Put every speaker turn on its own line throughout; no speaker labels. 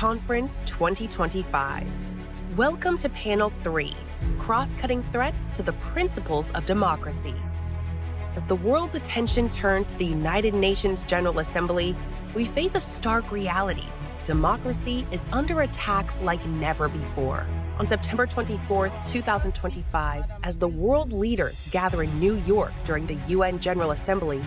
Conference 2025. Welcome to Panel 3, Cross-Cutting Threats to the Principles of Democracy. As the world's attention turned to the United Nations General Assembly, we face a stark reality. Democracy is under attack like never before. On September 24, 2025, as the world leaders gather in New York during the UN General Assembly,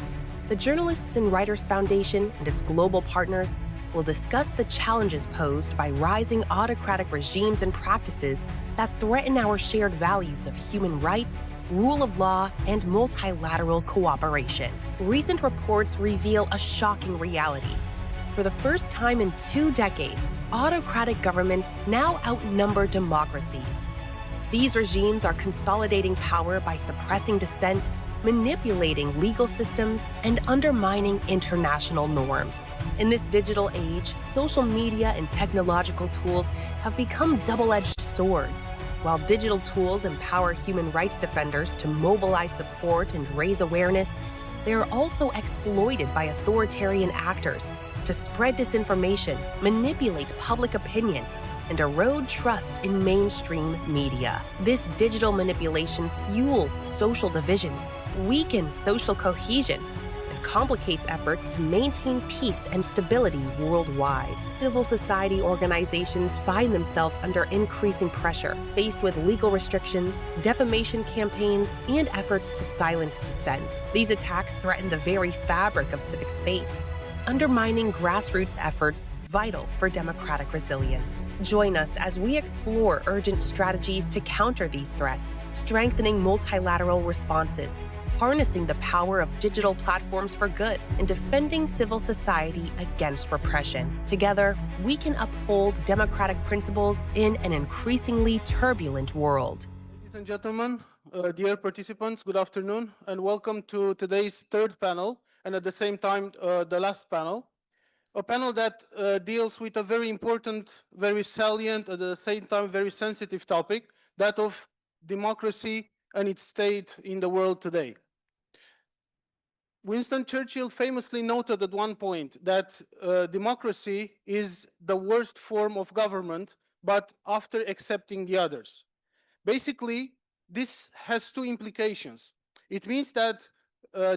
the Journalists and Writers Foundation and its global partners will discuss the challenges posed by rising autocratic regimes and practices that threaten our shared values of human rights, rule of law, and multilateral cooperation. Recent reports reveal a shocking reality. For the first time in 2 decades, autocratic governments now outnumber democracies. These regimes are consolidating power by suppressing dissent, manipulating legal systems, and undermining international norms. In this digital age, social media and technological tools have become double-edged swords. While digital tools empower human rights defenders to mobilize support and raise awareness, they are also exploited by authoritarian actors to spread disinformation, manipulate public opinion, and erode trust in mainstream media. This digital manipulation fuels social divisions, weakens social cohesion, and complicates efforts to maintain peace and stability worldwide. Civil society organizations find themselves under increasing pressure, faced with legal restrictions, defamation campaigns, and efforts to silence dissent. These attacks threaten the very fabric of civic space, undermining grassroots efforts vital for democratic resilience. Join us as we explore urgent strategies to counter these threats, strengthening multilateral responses, harnessing the power of digital platforms for good, and defending civil society against repression. Together, we can uphold democratic principles in an increasingly turbulent world.
Ladies and gentlemen, dear participants, good afternoon, and welcome to today's third panel, and at the same time, the last panel. A panel that deals with a very important, very salient, at the same time very sensitive topic, that of democracy and its state in the world today. Winston Churchill famously noted at one point that democracy is the worst form of government, but after accepting the others. Basically, this has 2 implications. It means that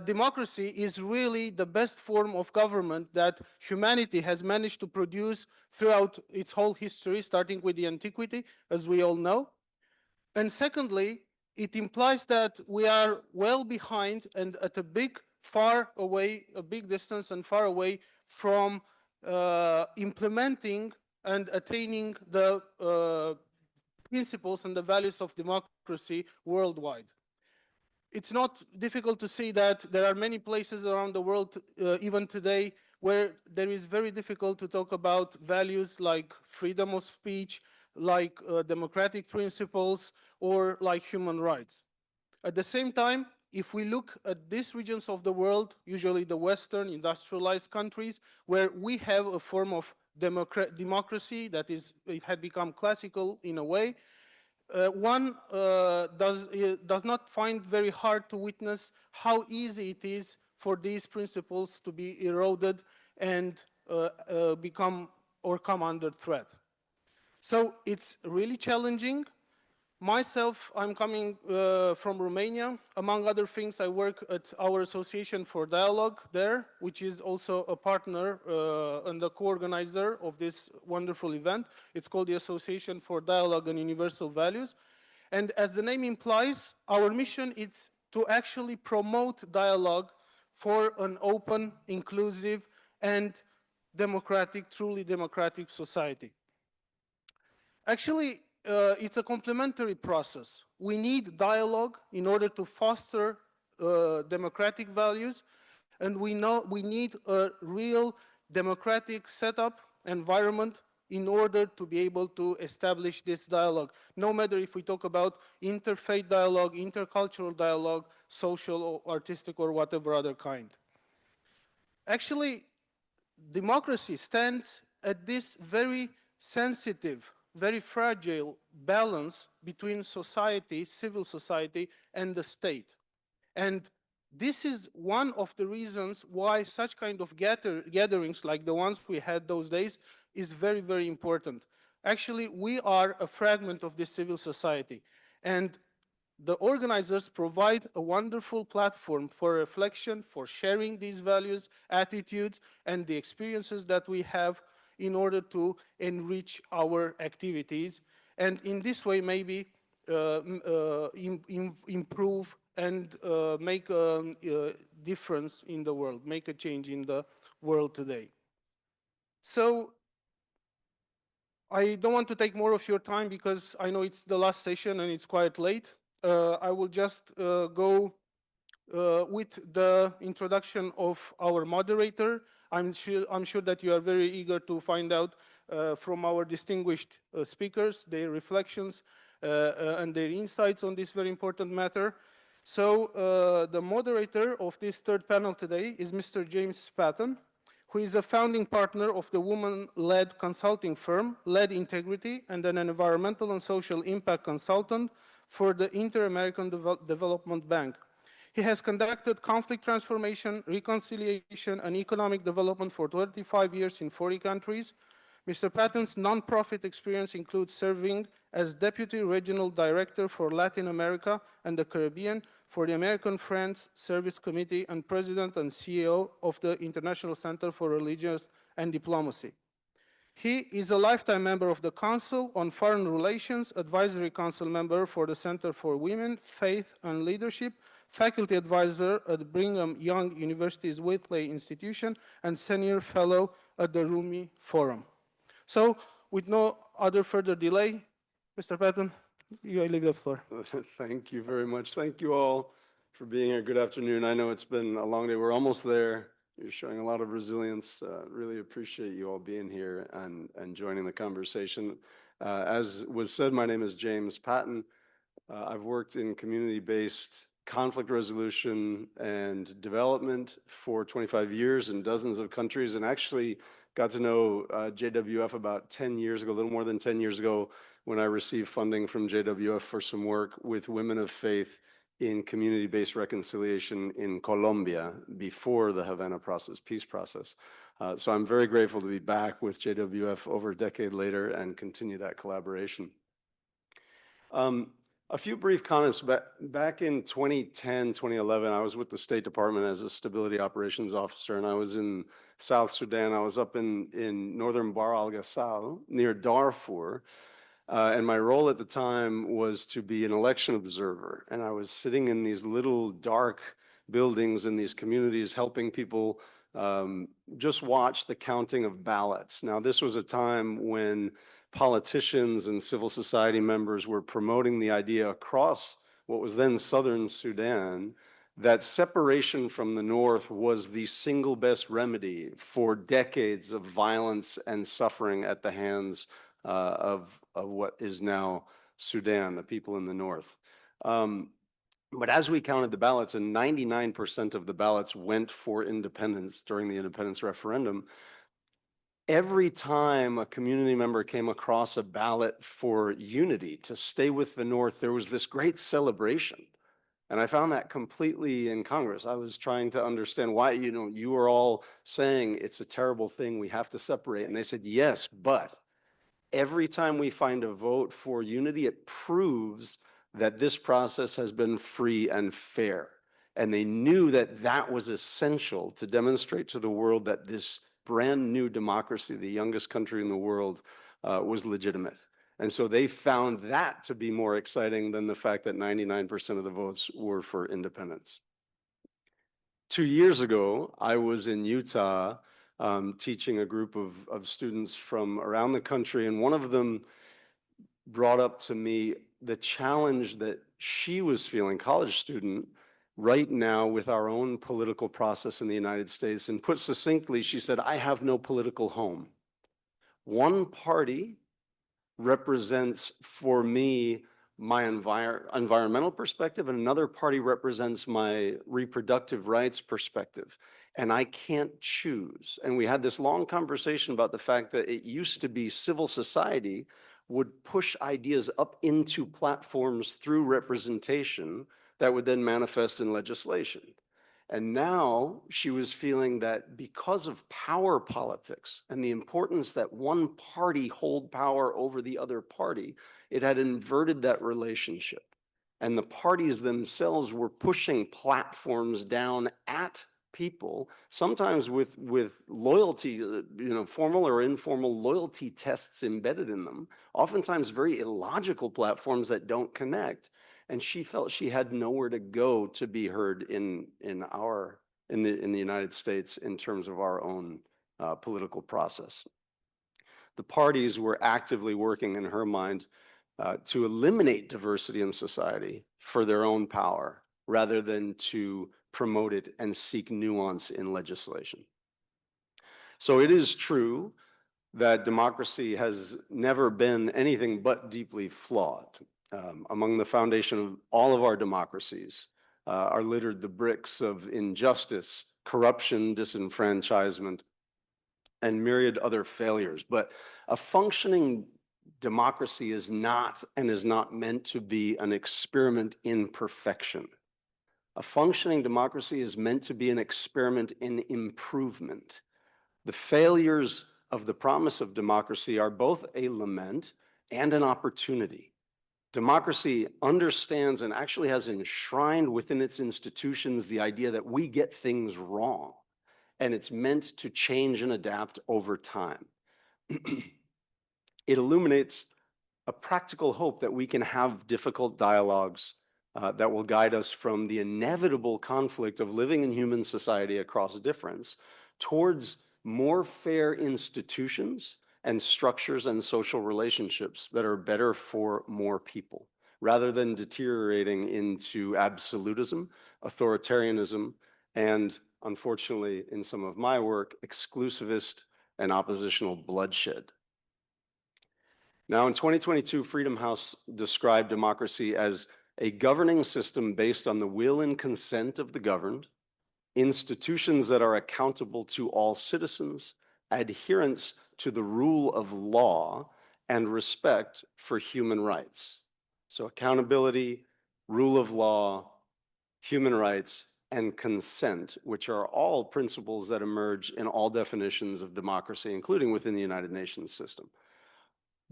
democracy is really the best form of government that humanity has managed to produce throughout its whole history, starting with the antiquity, as we all know. And secondly, it implies that we are well behind and at a big distance and far away from implementing and attaining the principles and the values of democracy worldwide. It's not difficult to see that there are many places around the world, even today, where there is very difficult to talk about values like freedom of speech, like democratic principles, or like human rights. At the same time, if we look at these regions of the world, usually the Western industrialized countries, where we have a form of democracy that it had become classical in a way, one does not find very hard to witness how easy it is for these principles to be eroded and become or come under threat. So it's really challenging. Myself, I'm coming from Romania. Among other things, I work at our Association for Dialogue there, which is also a partner and the co-organizer of this wonderful event. It's called the Association for Dialogue and Universal Values. And as the name implies, our mission is to actually promote dialogue for an open, inclusive, and democratic, truly democratic society. Actually, it's a complementary process. We need dialogue in order to foster democratic values, and we need a real democratic setup, environment, in order to be able to establish this dialogue, no matter if we talk about interfaith dialogue, intercultural dialogue, social or artistic or whatever other kind. Actually, democracy stands at this very sensitive, very fragile balance between society, civil society, and the state. And this is one of the reasons why such kind of gatherings like the ones we had those days is very, very important. Actually, we are a fragment of this civil society. And the organizers provide a wonderful platform for reflection, for sharing these values, attitudes, and the experiences that we have in order to enrich our activities. And in this way, maybe improve and make a difference in the world, make a change in the world today. So I don't want to take more of your time because I know it's the last session and it's quite late. I will just go with the introduction of our moderator. I'm sure that you are very eager to find out from our distinguished speakers their reflections and their insights on this very important matter. So the moderator of this third panel today is Mr. James Patton, who is a founding partner of the woman-led consulting firm, Led Integrity, and an environmental and social impact consultant for the Inter-American Development Bank. He has conducted conflict transformation, reconciliation, and economic development for 25 years in 40 countries. Mr. Patton's nonprofit experience includes serving as Deputy Regional Director for Latin America and the Caribbean for the American Friends Service Committee and President and CEO of the International Center for Religions and Diplomacy. He is a lifetime member of the Council on Foreign Relations, Advisory Council member for the Center for Women, Faith and Leadership, faculty advisor at Brigham Young University's Whitley Institution, and senior fellow at the Rumi Forum. So, with no other further delay, Mr. Patton, I leave the floor.
Thank you very much. Thank you all for being here. Good afternoon. I know it's been a long day. We're almost there. You're showing a lot of resilience. Really appreciate you all being here and joining the conversation. As was said, my name is James Patton. I've worked in community-based conflict resolution and development for 25 years in dozens of countries, and actually got to know JWF about 10 years ago, a little more than 10 years ago, when I received funding from JWF for some work with women of faith in community-based reconciliation in Colombia before the Havana peace process. So I'm very grateful to be back with JWF over a decade later and continue that collaboration. A few brief comments. Back in 2010, 2011, I was with the State Department as a Stability Operations Officer, and I was in South Sudan. I was up in northern Bahr al-Ghazal, near Darfur, and my role at the time was to be an election observer. And I was sitting in these little dark buildings in these communities helping people just watch the counting of ballots. Now, this was a time when politicians and civil society members were promoting the idea across what was then southern Sudan that separation from the north was the single best remedy for decades of violence and suffering at the hands of what is now Sudan, the people in the north. But as we counted the ballots, and 99% of the ballots went for independence during the independence referendum, every time a community member came across a ballot for unity to stay with the North, there was this great celebration. And I found that completely incongruous. I was trying to understand why, you are all saying it's a terrible thing, we have to separate. And they said, yes, but every time we find a vote for unity, it proves that this process has been free and fair. And they knew that that was essential to demonstrate to the world that this brand new democracy, the youngest country in the world, was legitimate. And so they found that to be more exciting than the fact that 99% of the votes were for independence. 2 years ago, I was in Utah teaching a group of students from around the country, and one of them brought up to me the challenge that she was feeling, college student, right now with our own political process in the United States. And put succinctly, she said, I have no political home. One party represents for me my environmental perspective, and another party represents my reproductive rights perspective. And I can't choose. And we had this long conversation about the fact that it used to be civil society would push ideas up into platforms through representation that would then manifest in legislation. And now she was feeling that because of power politics and the importance that one party hold power over the other party, it had inverted that relationship. And the parties themselves were pushing platforms down at people, sometimes with loyalty, formal or informal loyalty tests embedded in them, oftentimes very illogical platforms that don't connect. And she felt she had nowhere to go to be heard in the United States in terms of our own political process. The parties were actively working in her mind to eliminate diversity in society for their own power, rather than to promote it and seek nuance in legislation. So it is true that democracy has never been anything but deeply flawed. Among the foundation of all of our democracies are littered the bricks of injustice, corruption, disenfranchisement, and myriad other failures. But a functioning democracy is not and is not meant to be an experiment in perfection. A functioning democracy is meant to be an experiment in improvement. The failures of the promise of democracy are both a lament and an opportunity. Democracy understands and actually has enshrined within its institutions the idea that we get things wrong, and it's meant to change and adapt over time. It illuminates a practical hope that we can have difficult dialogues that will guide us from the inevitable conflict of living in human society across difference towards more fair institutions and structures and social relationships that are better for more people, rather than deteriorating into absolutism, authoritarianism, and unfortunately, in some of my work, exclusivist and oppositional bloodshed. Now, in 2022, Freedom House described democracy as a governing system based on the will and consent of the governed, institutions that are accountable to all citizens, adherence to the rule of law, and respect for human rights. So accountability, rule of law, human rights, and consent, which are all principles that emerge in all definitions of democracy, including within the United Nations system.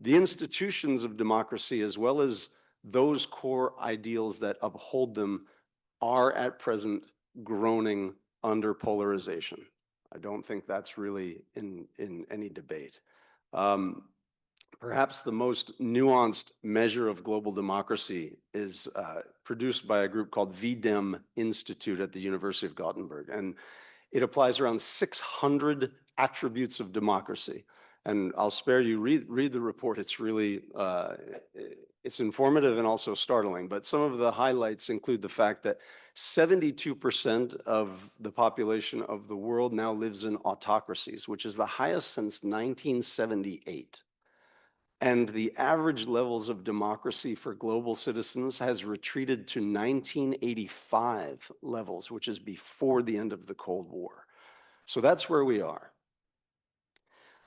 The institutions of democracy, as well as those core ideals that uphold them, are at present groaning under polarization. I don't think that's really in any debate. Perhaps the most nuanced measure of global democracy is produced by a group called VDEM Institute at the University of Gothenburg, and it applies around 600 attributes of democracy. And I'll spare you, read the report. It's really, it's informative and also startling, but some of the highlights include the fact that 72% of the population of the world now lives in autocracies, which is the highest since 1978. And the average levels of democracy for global citizens has retreated to 1985 levels, which is before the end of the Cold War. So that's where we are.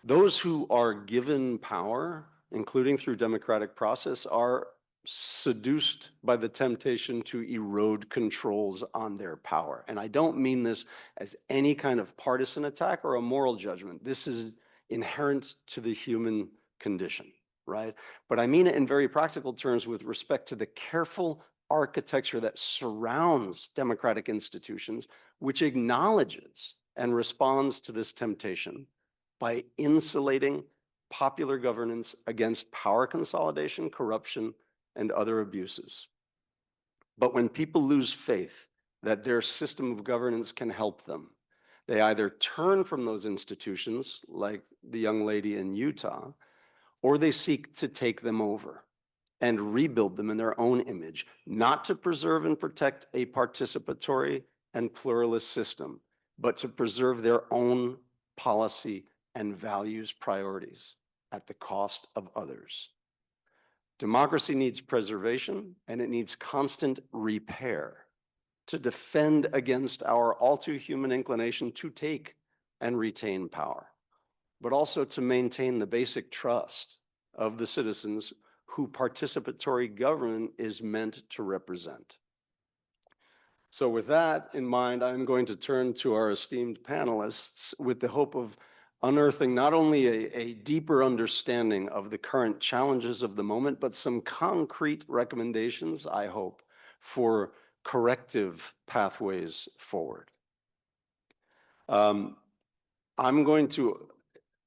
Those who are given power, including through democratic process, are seduced by the temptation to erode controls on their power. And I don't mean this as any kind of partisan attack or a moral judgment. This is inherent to the human condition, right? But I mean it in very practical terms with respect to the careful architecture that surrounds democratic institutions, which acknowledges and responds to this temptation by insulating popular governance against power consolidation, corruption, and other abuses. But when people lose faith that their system of governance can help them, they either turn from those institutions, like the young lady in Utah, or they seek to take them over and rebuild them in their own image, not to preserve and protect a participatory and pluralist system, but to preserve their own policy and values priorities at the cost of others. Democracy needs preservation, and it needs constant repair to defend against our all too human inclination to take and retain power, but also to maintain the basic trust of the citizens who participatory government is meant to represent. So with that in mind, I'm going to turn to our esteemed panelists with the hope of unearthing not only a deeper understanding of the current challenges of the moment, but some concrete recommendations, I hope, for corrective pathways forward. I'm going to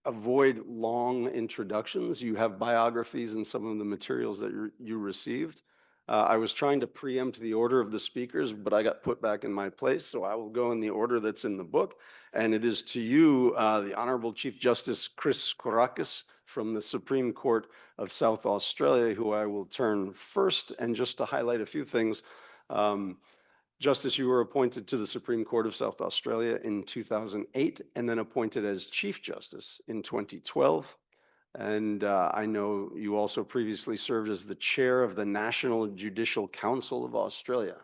avoid long introductions. You have biographies in some of the materials that you received. I was trying to preempt the order of the speakers, but I got put back in my place, so I will go in the order that's in the book. And it is to you, the Honorable Chief Justice Chris Kourakis from the Supreme Court of South Australia, who I will turn first. And just to highlight a few things, Justice, you were appointed to the Supreme Court of South Australia in 2008 and then appointed as Chief Justice in 2012. And I know you also previously served as the chair of the National Judicial Council of Australia.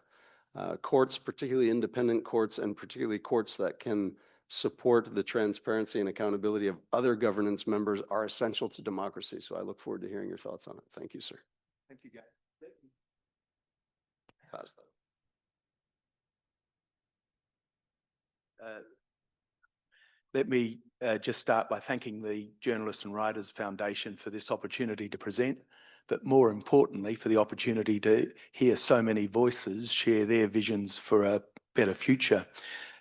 Courts, particularly independent courts and particularly courts that can support the transparency and accountability of other governance members, are essential to democracy. So I look forward to hearing your thoughts on it. Thank you, sir.
Thank you, Gary.
Pass that.
Let me just start by thanking the Journalists and Writers Foundation for this opportunity to present, but more importantly, for the opportunity to hear so many voices share their visions for a better future.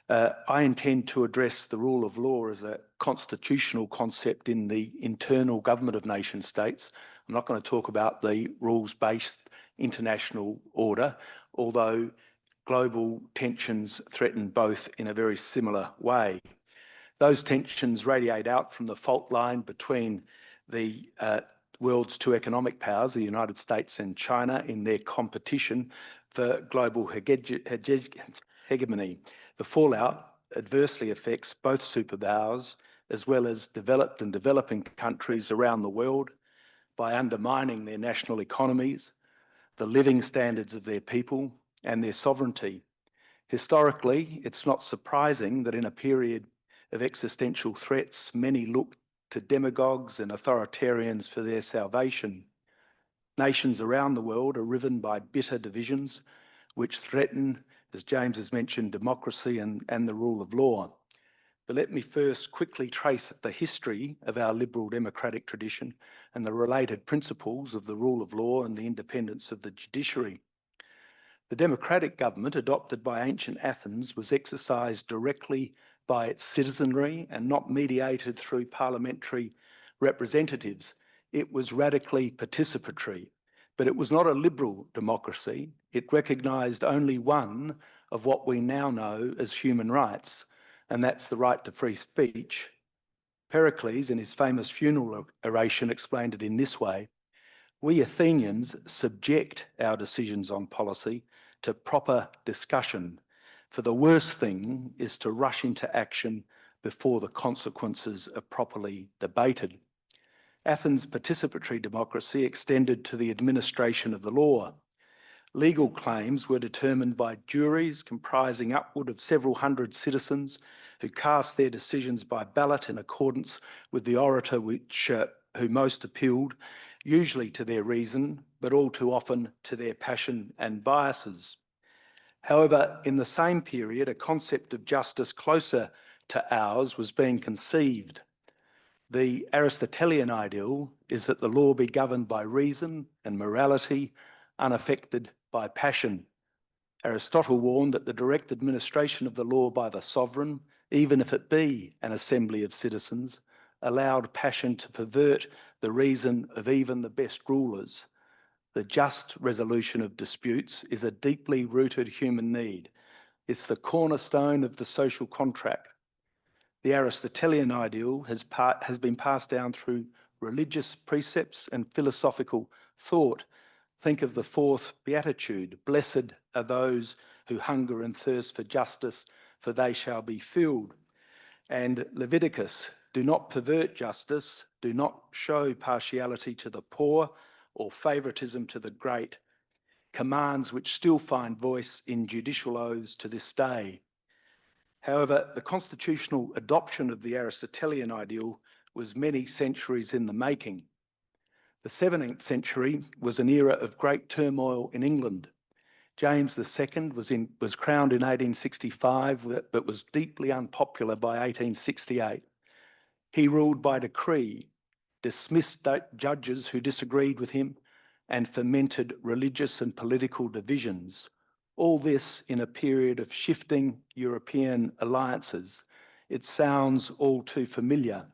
I intend to address the rule of law as a constitutional concept in the internal government of nation states. I'm not going to talk about the rules-based international order, although global tensions threaten both in a very similar way. Those tensions radiate out from the fault line between the world's two economic powers, the United States and China, in their competition for global hegemony. The fallout adversely affects both superpowers, as well as developed and developing countries around the world, by undermining their national economies, the living standards of their people, and their sovereignty. Historically, it's not surprising that in a period of existential threats, many look to demagogues and authoritarians for their salvation. Nations around the world are riven by bitter divisions, which threaten, as James has mentioned, democracy and the rule of law. But let me first quickly trace the history of our liberal democratic tradition and the related principles of the rule of law and the independence of the judiciary. The democratic government adopted by ancient Athens was exercised directly by its citizenry and not mediated through parliamentary representatives. It was radically participatory, but it was not a liberal democracy. It recognised only one of what we now know as human rights, and that's the right to free speech. Pericles, in his famous funeral oration, explained it in this way: "We Athenians subject our decisions on policy to proper discussion, for the worst thing is to rush into action before the consequences are properly debated." Athens' participatory democracy extended to the administration of the law. Legal claims were determined by juries comprising upward of several hundred citizens who cast their decisions by ballot in accordance with the orator who most appealed, usually to their reason, but all too often to their passion and biases. However, in the same period, a concept of justice closer to ours was being conceived. The Aristotelian ideal is that the law be governed by reason and morality, unaffected by passion. Aristotle warned that the direct administration of the law by the sovereign, even if it be an assembly of citizens, allowed passion to pervert the reason of even the best rulers. The just resolution of disputes is a deeply rooted human need. It's the cornerstone of the social contract. The Aristotelian ideal has been passed down through religious precepts and philosophical thought. Think of the fourth beatitude: "Blessed are those who hunger and thirst for justice, for they shall be filled." And Leviticus: "Do not pervert justice, do not show partiality to the poor or favoritism to the great," commands which still find voice in judicial oaths to this day. However, the constitutional adoption of the Aristotelian ideal was many centuries in the making. The 17th century was an era of great turmoil in England. James II was crowned in 1865, but was deeply unpopular by 1868. He ruled by decree, dismissed judges who disagreed with him, and fomented religious and political divisions. All this in a period of shifting European alliances. It sounds all too familiar.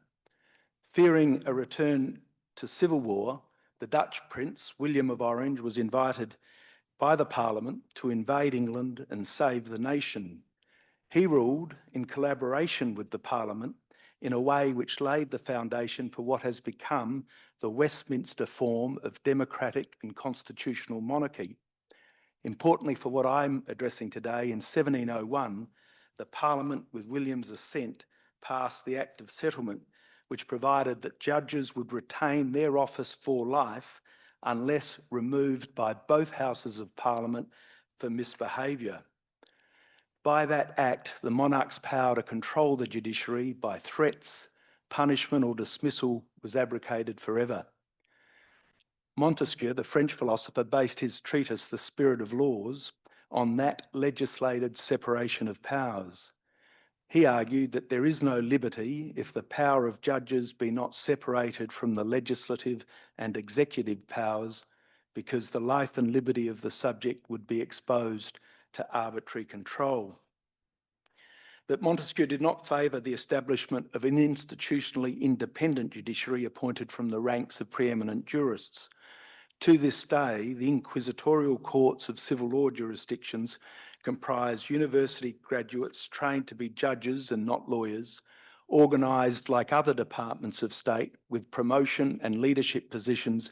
Fearing a return to civil war, the Dutch Prince, William of Orange, was invited by the Parliament to invade England and save the nation. He ruled in collaboration with the Parliament in a way which laid the foundation for what has become the Westminster form of democratic and constitutional monarchy. Importantly for what I'm addressing today, in 1701, the Parliament, with William's assent, passed the Act of Settlement, which provided that judges would retain their office for life unless removed by both Houses of Parliament for misbehaviour. By that act, the monarch's power to control the judiciary by threats, punishment or dismissal was abrogated forever. Montesquieu, the French philosopher, based his treatise, The Spirit of Laws, on that legislated separation of powers. He argued that there is no liberty if the power of judges be not separated from the legislative and executive powers, because the life and liberty of the subject would be exposed to arbitrary control. But Montesquieu did not favour the establishment of an institutionally independent judiciary appointed from the ranks of preeminent jurists. To this day, the inquisitorial courts of civil law jurisdictions comprise university graduates trained to be judges and not lawyers, organised like other departments of state with promotion and leadership positions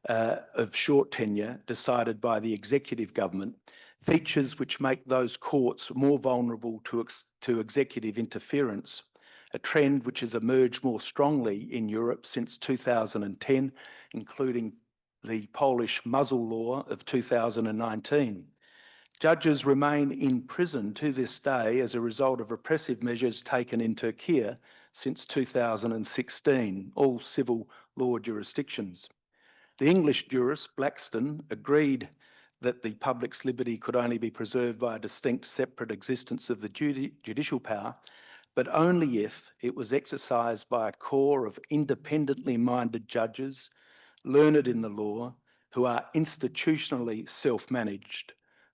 of short tenure decided by the executive government, features which make those courts more vulnerable to executive interference, a trend which has emerged more strongly in Europe since 2010, including the Polish muzzle law of 2019. Judges remain in prison to this day as a result of repressive measures taken in Turkey since 2016, all civil law jurisdictions. The English jurist Blackstone agreed that the public's liberty could only be preserved by a distinct separate existence of the judicial power, but only if it was exercised by a corps of independently minded judges, learned in the law, who are institutionally self-managed,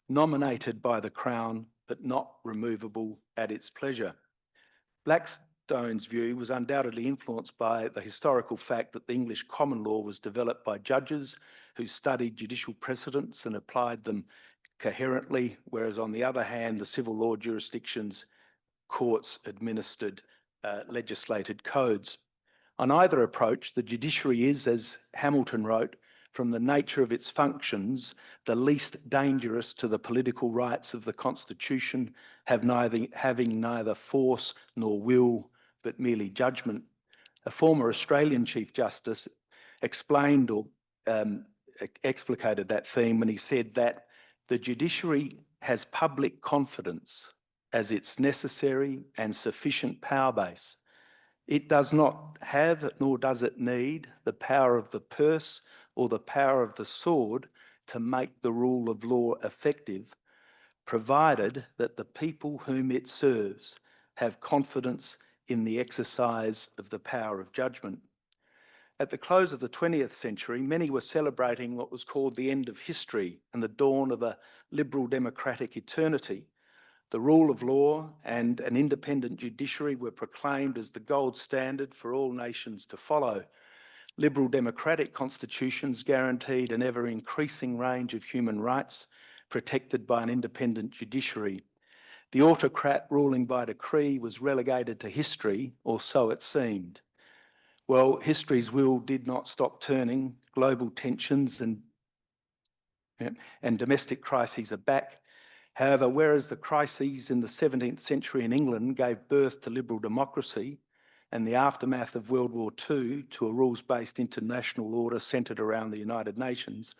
nominated by the Crown, but not removable at its pleasure. Blackstone's view was undoubtedly influenced by the historical fact that the English common law was developed by judges who studied judicial precedents and applied them coherently, whereas on the other hand, the civil law jurisdictions courts administered legislated codes. On either approach, the judiciary is, as Hamilton wrote, from the nature of its functions, the least dangerous to the political rights of the Constitution, having neither force nor will, but merely judgment. A former Australian Chief Justice explained or explicated that theme when he said that the judiciary has public confidence as its necessary and sufficient power base. It does not have, nor does it need, the power of the purse or the power of the sword to make the rule of law effective, provided that the people whom it serves have confidence in the exercise of the power of judgment. At the close of the 20th century, many were celebrating what was called the end of history and the dawn of a liberal democratic eternity. The rule of law and an independent judiciary were proclaimed as the gold standard for all nations to follow. Liberal democratic constitutions guaranteed an ever-increasing range of human rights protected by an independent judiciary. The autocrat ruling by decree was relegated to history, or so it seemed. Well, history's wheel did not stop turning. Global tensions and domestic crises are back. However, whereas the crises in the 17th century in England gave birth to liberal democracy and the aftermath of World War II to a rules-based international order centred around the United Nations,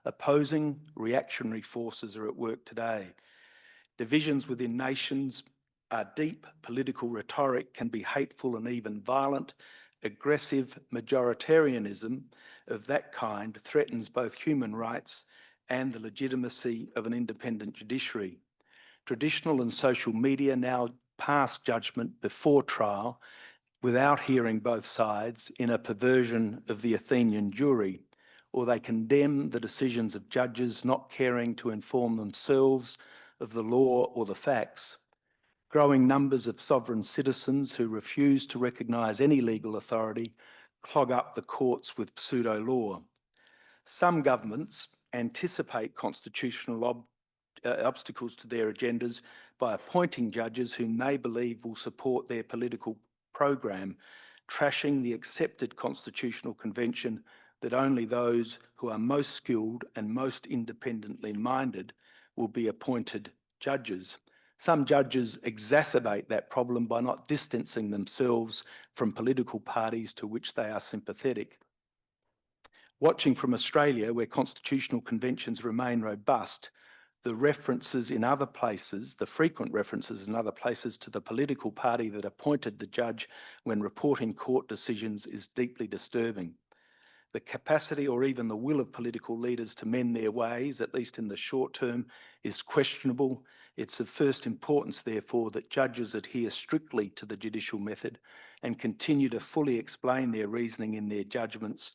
opposing reactionary forces are at work today. Divisions within nations are deep. Political rhetoric can be hateful and even violent. Aggressive majoritarianism of that kind threatens both human rights and the legitimacy of an independent judiciary. Traditional and social media now pass judgment before trial without hearing both sides in a perversion of the Athenian jury, or they condemn the decisions of judges not caring to inform themselves of the law or the facts. Growing numbers of sovereign citizens who refuse to recognise any legal authority clog up the courts with pseudo-law. Some governments anticipate constitutional obstacles to their agendas by appointing judges whom they believe will support their political program, trashing the accepted constitutional convention that only those who are most skilled and most independently minded will be appointed judges. Some judges exacerbate that problem by not distancing themselves from political parties to which they are sympathetic. Watching from Australia, where constitutional conventions remain robust, the references in other places, the frequent references in other places to the political party that appointed the judge when reporting court decisions is deeply disturbing. The capacity or even the will of political leaders to mend their ways, at least in the short term, is questionable. It's of first importance, therefore, that judges adhere strictly to the judicial method and continue to fully explain their reasoning in their judgments.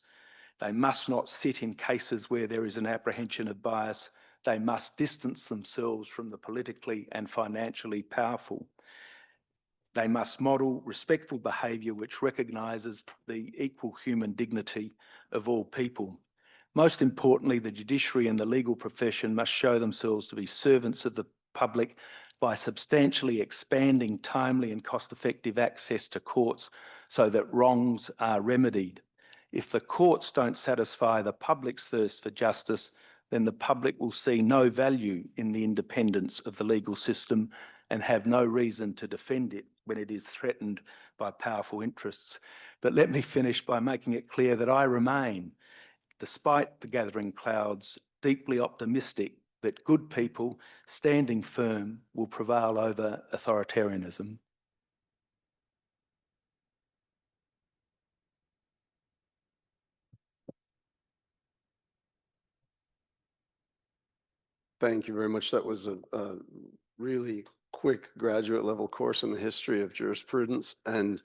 They must not sit in cases where there is an apprehension of bias. They must distance themselves from the politically and financially powerful. They must model respectful behaviour which recognises the equal human dignity of all people. Most importantly, the judiciary and the legal profession must show themselves to be servants of the public by substantially expanding timely and cost-effective access to courts so that wrongs are remedied. If the courts don't satisfy the public's thirst for justice, then the public will see no value in the independence of the legal system and have no reason to defend it when it is threatened by powerful interests. But let me finish by making it clear that I remain, despite the gathering clouds, deeply optimistic that good people standing firm will prevail over authoritarianism.
Thank you very much. That was a really quick graduate level course in the history of jurisprudence. And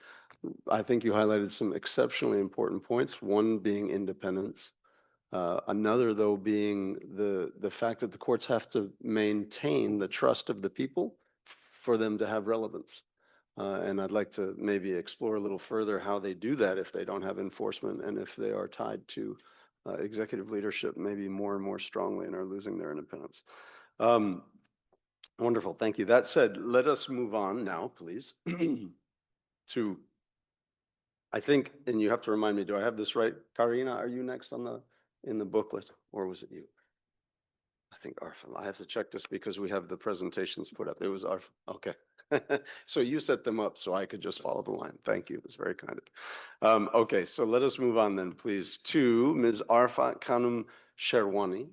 I think you highlighted some exceptionally important points, one being independence. Another, though, being the fact that the courts have to maintain the trust of the people for them to have relevance. And I'd like to maybe explore a little further how they do that if they don't have enforcement and if they are tied to executive leadership maybe more and more strongly and are losing their independence. Wonderful, thank you. That said, let us move on now, please, to, I think, and you have to remind me, do I have this right? Karina, are you next on in the booklet, or was it you? I think Arfa. I have to check this because we have the presentations put up. It was Arfa. Okay. So you set them up so I could just follow the line. Thank you. That's very kind of you. Okay, so let us move on then, please, to Ms. Arfa Khanum Sherwani,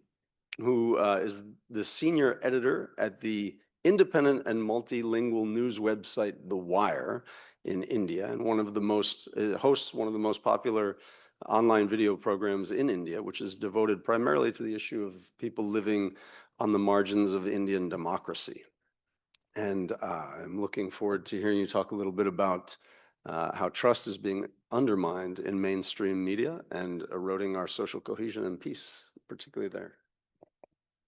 who is the senior editor at the independent and multilingual news website The Wire in India, and hosts one of the most popular online video programs in India, which is devoted primarily to the issue of people living on the margins of Indian democracy. And I'm looking forward to hearing you talk a little bit about how trust is being undermined in mainstream media and eroding our social cohesion and peace, particularly there.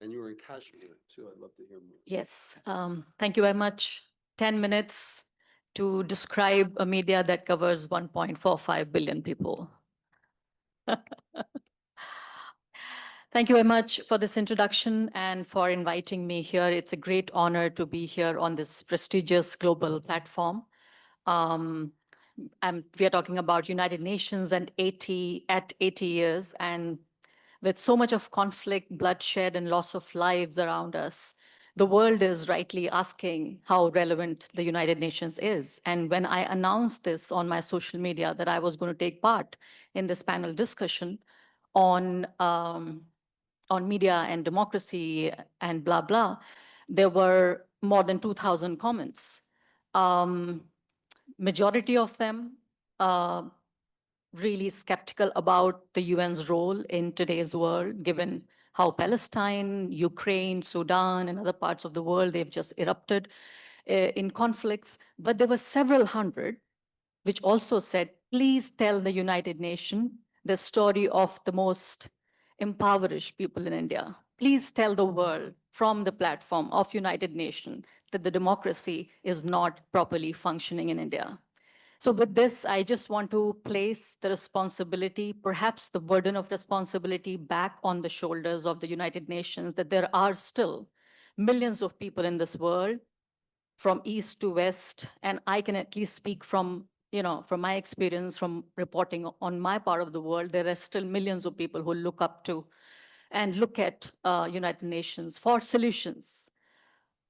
And you were in Kashmir too. I'd love to hear more.
Yes, thank you very much. 10 minutes to describe a media that covers 1.45 billion people. Thank you very much for this introduction and for inviting me here. It's a great honor to be here on this prestigious global platform. We are talking about United Nations and 80 years, and with so much of conflict, bloodshed, and loss of lives around us, the world is rightly asking how relevant the United Nations is. And when I announced this on my social media that I was going to take part in this panel discussion on media and democracy and blah, blah, there were more than 2,000 comments. Majority of them really skeptical about the UN's role in today's world, given how Palestine, Ukraine, Sudan, and other parts of the world, they've just erupted in conflicts. But there were several hundred which also said, please tell the United Nations the story of the most impoverished people in India. Please tell the world from the platform of United Nations that the democracy is not properly functioning in India. So with this, I just want to place the responsibility, perhaps the burden of responsibility, back on the shoulders of the United Nations, that there are still millions of people in this world from east to west, and I can at least speak from, from my experience from reporting on my part of the world, there are still millions of people who look up to and look at United Nations for solutions.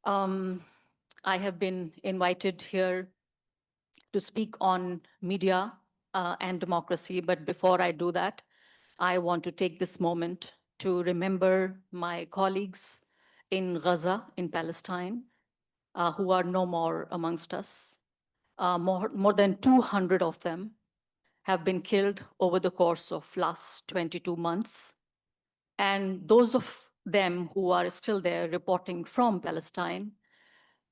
I have been invited here to speak on media and democracy, but before I do that, I want to take this moment to remember my colleagues in Gaza, in Palestine, who are no more amongst us. More than 200 of them have been killed over the course of last 22 months. And those of them who are still there reporting from Palestine,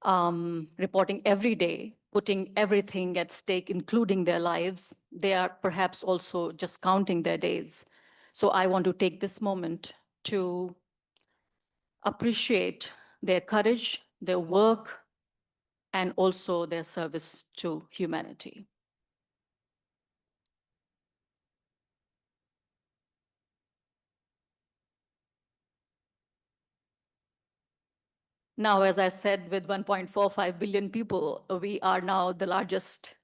reporting every day, putting everything at stake, including their lives, they are perhaps also just counting their days. So I want to take this moment to appreciate their courage, their work, and also their service to humanity. Now, as I said, with 1.45 billion people, we are now the largest,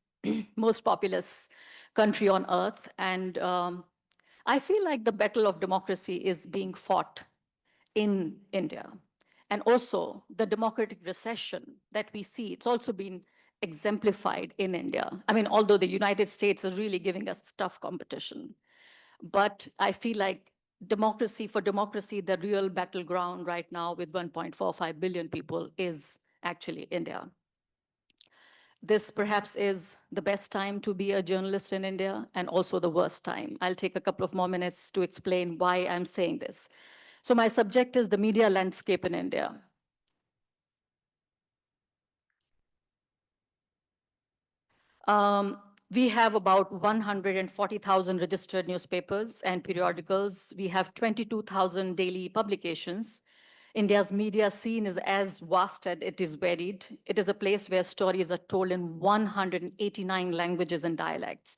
most populous country on earth. And I feel like the battle of democracy is being fought in India. And also the democratic recession that we see, it's also been exemplified in India. I mean, although the United States is really giving us tough competition, but I feel like for democracy, the real battleground right now with 1.45 billion people is actually India. This perhaps is the best time to be a journalist in India and also the worst time. I'll take a couple of more minutes to explain why I'm saying this. So my subject is the media landscape in India. We have about 140,000 registered newspapers and periodicals. We have 22,000 daily publications. India's media scene is as vast as it is varied. It is a place where stories are told in 189 languages and dialects.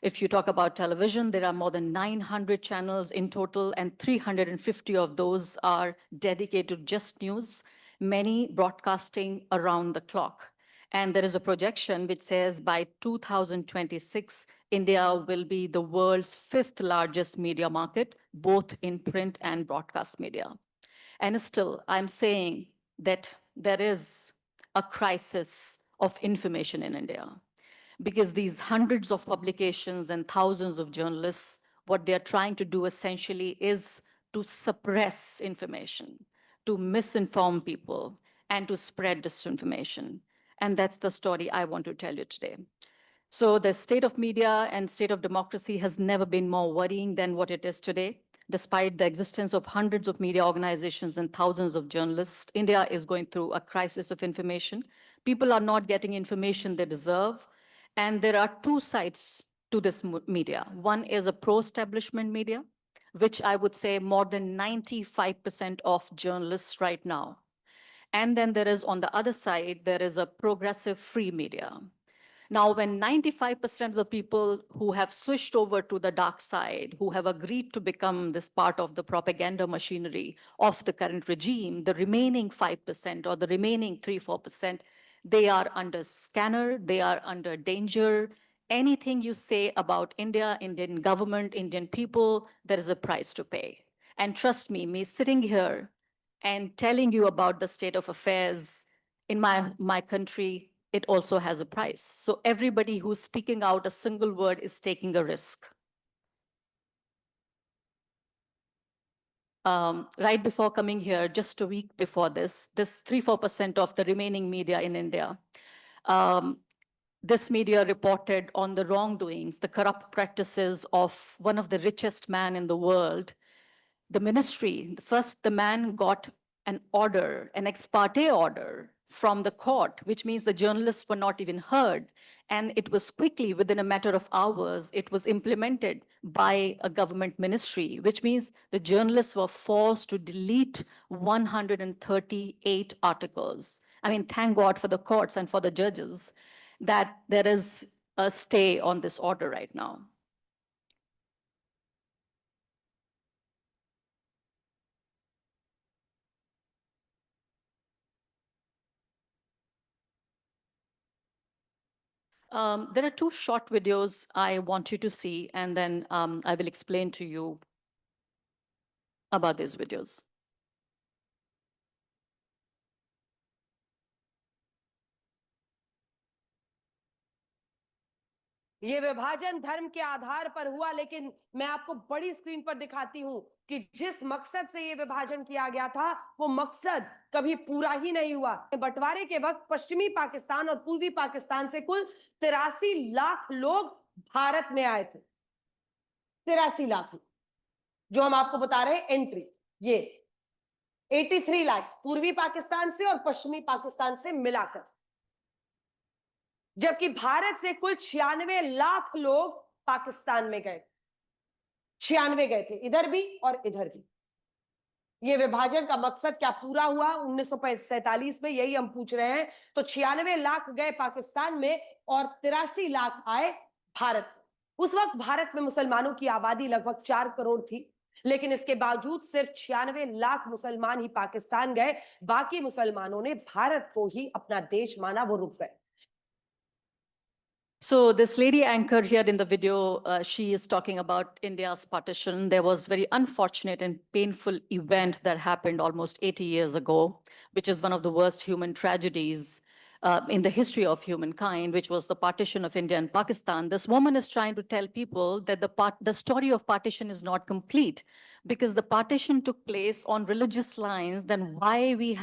If you talk about television, there are more than 900 channels in total, and 350 of those are dedicated to just news, many broadcasting around the clock. And there is a projection which says by 2026, India will be the world's 5th largest media market, both in print and broadcast media. And still, I'm saying that there is a crisis of information in India, because these hundreds of publications and thousands of journalists, what they're trying to do essentially is to suppress information, to misinform people, and to spread disinformation. And that's the story I want to tell you today. So the state of media and state of democracy has never been more worrying than what it is today. Despite the existence of hundreds of media organizations and thousands of journalists, India is going through a crisis of information. People are not getting information they deserve. And there are two sides to this media. One is a pro-establishment media, which I would say more than 95% of journalists right now. And then there is, on the other side, there is a progressive free media. Now, when 95% of the people who have switched over to the dark side, who have agreed to become this part of the propaganda machinery of the current regime, the remaining 5% or the remaining 3-4%, they are under scanner, they are under danger. Anything you say about India, Indian government, Indian people, there is a price to pay. And trust me sitting here and telling you about the state of affairs in my country, it also has a price. So everybody who's speaking out a single word is taking a risk. Right before coming here, just a week before this 3-4% of the remaining media in India, this media reported on the wrongdoings, the corrupt practices of one of the richest men in the world, the ministry, first the man got an order, an ex parte order from the court, which means the journalists were not even heard. And it was quickly, within a matter of hours, it was implemented by a government ministry, which means the journalists were forced to delete 138 articles. I mean, thank God for the courts and for the judges that there is a stay on this order right now. There are two short videos I want you to see, and then I will explain to you about these videos.
ये विभाजन धर्म के आधार पर हुआ, लेकिन मैं आपको बड़ी स्क्रीन पर दिखाती हूं कि जिस मकसद से ये विभाजन किया गया था वो मकसद कभी पूरा ही नहीं हुआ। बंटवारे के वक्त पश्चिमी पाकिस्तान और पूर्वी पाकिस्तान से कुल 83 लाख लोग भारत में आए थे। 83 लाख, जो हम आपको बता रहे हैं एंट्री, ये 83 लाख पूर्वी पाकिस्तान से और पश्चिमी पाकिस्तान से मिलाकर, जबकि भारत से कुल 96 लाख लोग पाकिस्तान में गए। 96 गए थे, इधर भी और इधर भी। ये विभाजन का मकसद क्या पूरा हुआ 1947 में, यही हम पूछ रहे हैं। तो 96 लाख गए पाकिस्तान में और 83 लाख आए भारत में। उस वक्त भारत में मुसलमानों की आबादी लगभग 4 करोड़ थी, लेकिन इसके बावजूद सिर्फ 96 लाख मुसलमान ही पाकिस्तान गए। बाकी मुसलमानों ने भारत को ही अपना देश माना, वो रुक गए।
So this lady anchor here in the video, she is talking about India's partition. There was very unfortunate and painful event that happened almost 80 years ago, which is one of the worst human tragedies in the history of humankind, which was the partition of India and Pakistan. This woman is trying to tell people that the story of partition is not complete, because the partition took place on religious lines. Then why we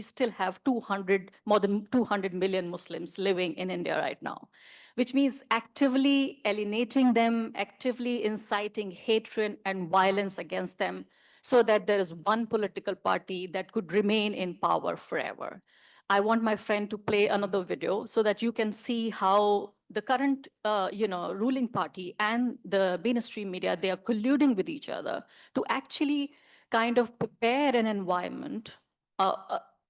still have more than 200 million Muslims living in India right now, which means actively alienating them, actively inciting hatred and violence against them, so that there is one political party that could remain in power forever. I want my friend to play another video so that you can see how the current ruling party and the mainstream media, they are colluding with each other to actually kind of prepare an environment,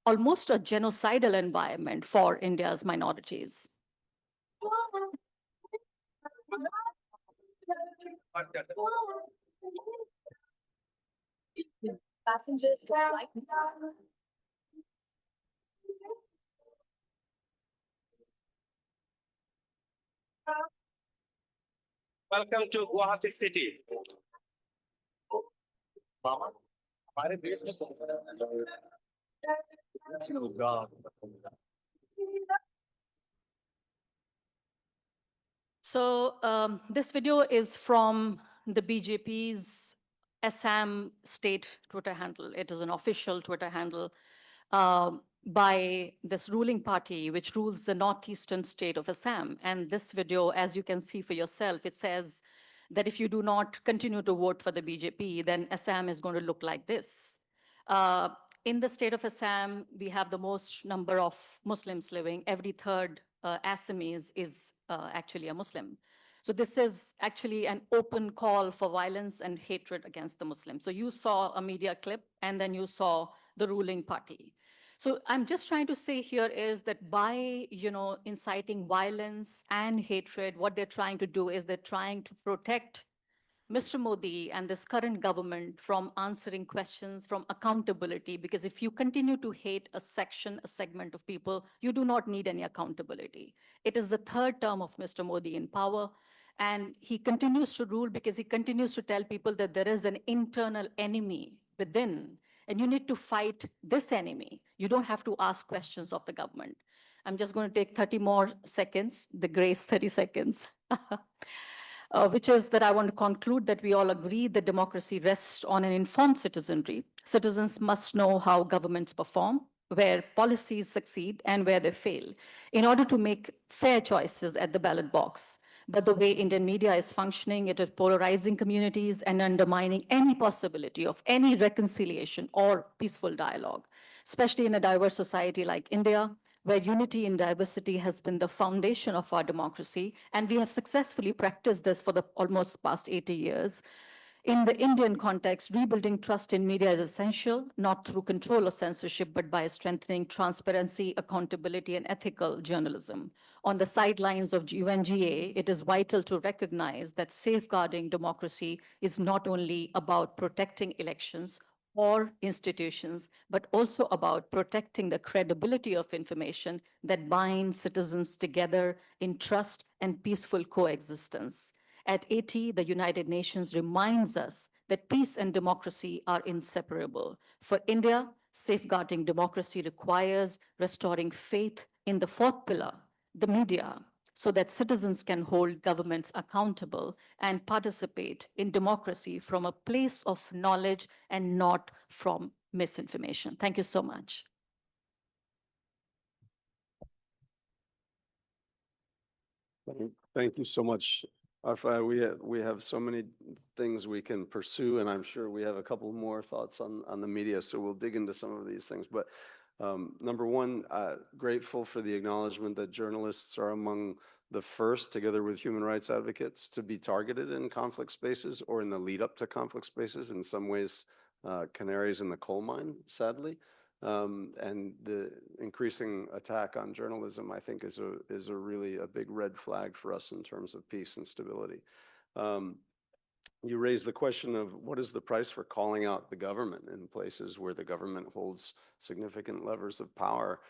almost a genocidal environment for India's minorities.
Passengers for flight.
Welcome to Kourakis city.
So this video is from the BJP's Assam state Twitter handle. It is an official Twitter handle by this ruling party, which rules the northeastern state of Assam. And this video, as you can see for yourself, it says that if you do not continue to vote for the BJP, then Assam is going to look like this. In the state of Assam, we have the most number of Muslims living. Every third Assamese is actually a Muslim. So this is actually an open call for violence and hatred against the Muslims. So you saw a media clip, and then you saw the ruling party. So I'm just trying to say here is that by inciting violence and hatred, what they're trying to do is they're trying to protect Mr. Modi and this current government from answering questions, from accountability, because if you continue to hate a segment of people, you do not need any accountability. It is the third term of Mr. Modi in power, and he continues to rule because he continues to tell people that there is an internal enemy within, and you need to fight this enemy. You don't have to ask questions of the government. I'm just going to take 30 more seconds, the grace 30 seconds. Which is that I want to conclude that we all agree that democracy rests on an informed citizenry. Citizens must know how governments perform, where policies succeed and where they fail, in order to make fair choices at the ballot box. But the way Indian media is functioning, it is polarizing communities and undermining any possibility of any reconciliation or peaceful dialogue, especially in a diverse society like India, where unity in diversity has been the foundation of our democracy. And we have successfully practiced this for the almost past 80 years. In the Indian context, rebuilding trust in media is essential, not through control or censorship, but by strengthening transparency, accountability, and ethical journalism. On the sidelines of UNGA, it is vital to recognize that safeguarding democracy is not only about protecting elections or institutions, but also about protecting the credibility of information that binds citizens together in trust and peaceful coexistence. At 80, the United Nations reminds us that peace and democracy are inseparable. For India, safeguarding democracy requires restoring faith in the fourth pillar, the media, so that citizens can hold governments accountable and participate in democracy from a place of knowledge and not from misinformation. Thank you so much.
Thank you so much, Arfa. We have so many things we can pursue, and I'm sure we have a couple more thoughts on the media, so we'll dig into some of these things. But number one, grateful for the acknowledgement that journalists are among the first, together with human rights advocates, to be targeted in conflict spaces or in the lead up to conflict spaces. In some ways, canaries in the coal mine, sadly. And the increasing attack on journalism, I think, is a really a big red flag for us in terms of peace and stability. You raised the question of what is the price for calling out the government in places where the government holds significant levers of power,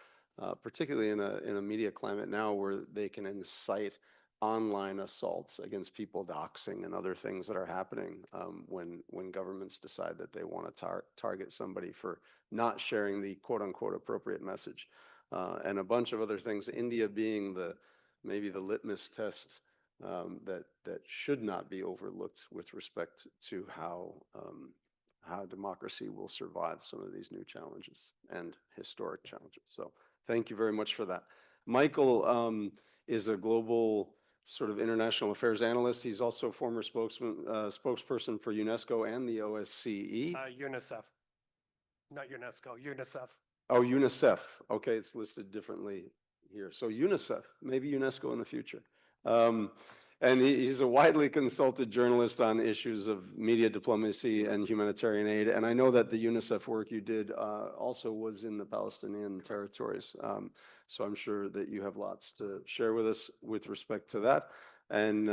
particularly in a media climate now where they can incite online assaults against people, doxing and other things that are happening when governments decide that they want to target somebody for not sharing the quote unquote appropriate message, and a bunch of other things. India being maybe the litmus test that should not be overlooked with respect to how democracy will survive some of these new challenges and historic challenges. So thank you very much for that. Michael is a global sort of international affairs analyst. He's also former spokesperson for UNESCO and the OSCE.
UNICEF, not UNESCO, UNICEF.
Oh, UNICEF. Okay, it's listed differently here. So UNICEF, maybe UNESCO in the future. And he's a widely consulted journalist on issues of media diplomacy and humanitarian aid. And I know that the UNICEF work you did also was in the Palestinian territories. So I'm sure that you have lots to share with us with respect to that. And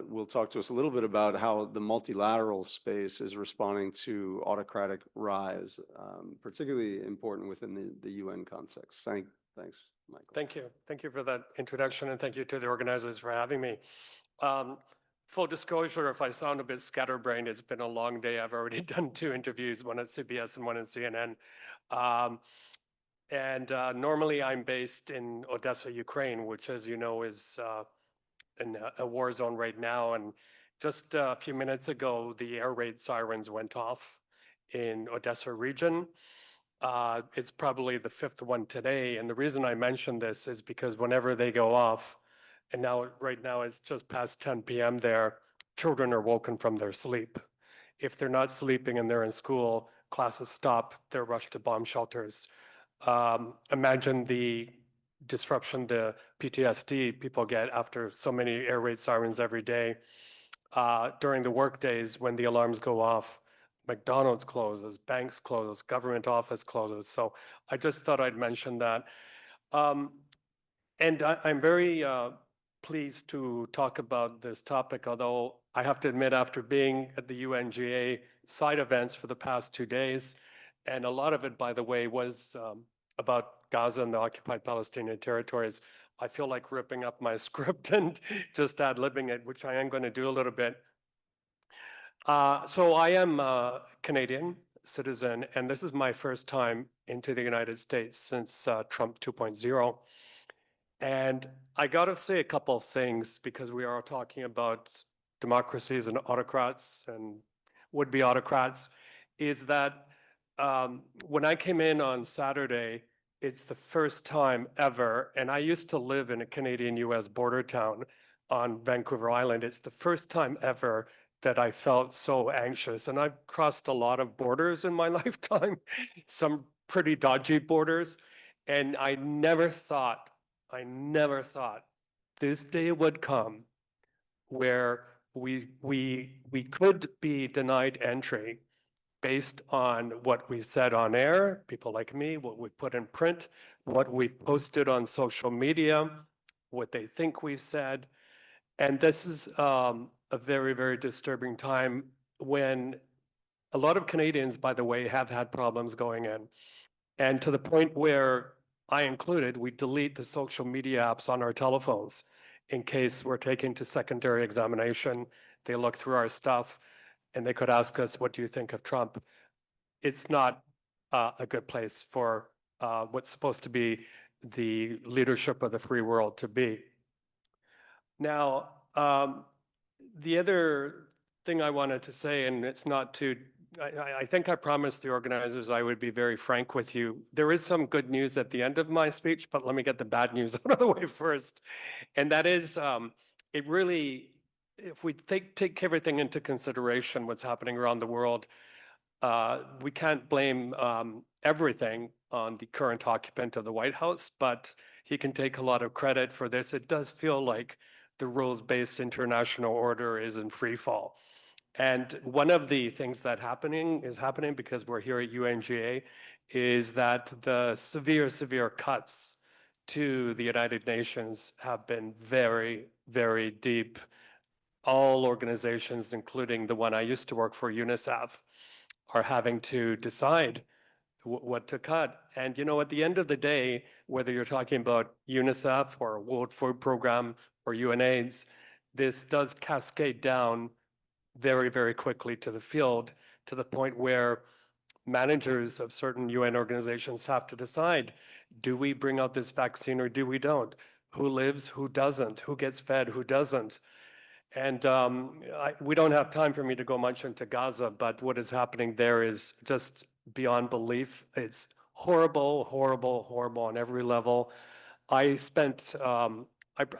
will talk to us a little bit about how the multilateral space is responding to autocratic rise, particularly important within the UN context. Thanks, Michael.
Thank you. Thank you for that introduction, and thank you to the organizers for having me. Full disclosure, if I sound a bit scatterbrained, it's been a long day. I've already done 2 interviews, one at CBS and one at CNN. Normally I'm based in Odessa, Ukraine, which, as you know, is in a war zone right now. And just a few minutes ago, the air raid sirens went off in Odessa region. It's probably the 5th one today. And the reason I mention this is because whenever they go off, and right now it's just past 10 p.m. there, children are woken from their sleep. If they're not sleeping and they're in school, classes stop, they're rushed to bomb shelters. Imagine the disruption, the PTSD people get after so many air raid sirens every day. During the work days, when the alarms go off, McDonald's closes, banks closes, government office closes. So I just thought I'd mention that. And I'm very pleased to talk about this topic, although I have to admit, after being at the UNGA side events for the past 2 days, and a lot of it, by the way, was about Gaza and the occupied Palestinian territories, I feel like ripping up my script and just ad-libbing it, which I am going to do a little bit. So I am a Canadian citizen, and this is my first time into the United States since Trump 2.0. And I got to say a couple of things, because we are talking about democracies and autocrats and would-be autocrats, is that when I came in on Saturday, it's the first time ever, and I used to live in a Canadian-US border town on Vancouver Island. It's the first time ever that I felt so anxious. And I've crossed a lot of borders in my lifetime, some pretty dodgy borders. And I never thought this day would come where we could be denied entry based on what we've said on air, people like me, what we put in print, what we've posted on social media, what they think we've said. And this is a very, very disturbing time when a lot of Canadians, by the way, have had problems going in. And to the point where I included, we delete the social media apps on our telephones in case we're taking to secondary examination. They look through our stuff and they could ask us, what do you think of Trump? It's not a good place for what's supposed to be the leadership of the free world to be. Now, the other thing I wanted to say, and it's not to, I think I promised the organizers I would be very frank with you. There is some good news at the end of my speech, but let me get the bad news out of the way first. And that is, it really, if we take everything into consideration, what's happening around the world, we can't blame everything on the current occupant of the White House, but he can take a lot of credit for this. It does feel like the rules-based international order is in free fall. And one of the things that is happening because we're here at UNGA is that the severe cuts to the United Nations have been very, very deep. All organizations, including the one I used to work for, UNICEF, are having to decide what to cut. And you know, at the end of the day, whether you're talking about UNICEF or World Food Program or UNAIDS, this does cascade down very, very quickly to the field, to the point where managers of certain UN organizations have to decide, do we bring out this vaccine or do we don't? Who lives, who doesn't? Who gets fed, who doesn't? And we don't have time for me to go much into Gaza, but what is happening there is just beyond belief. It's horrible, horrible, horrible on every level. I spent,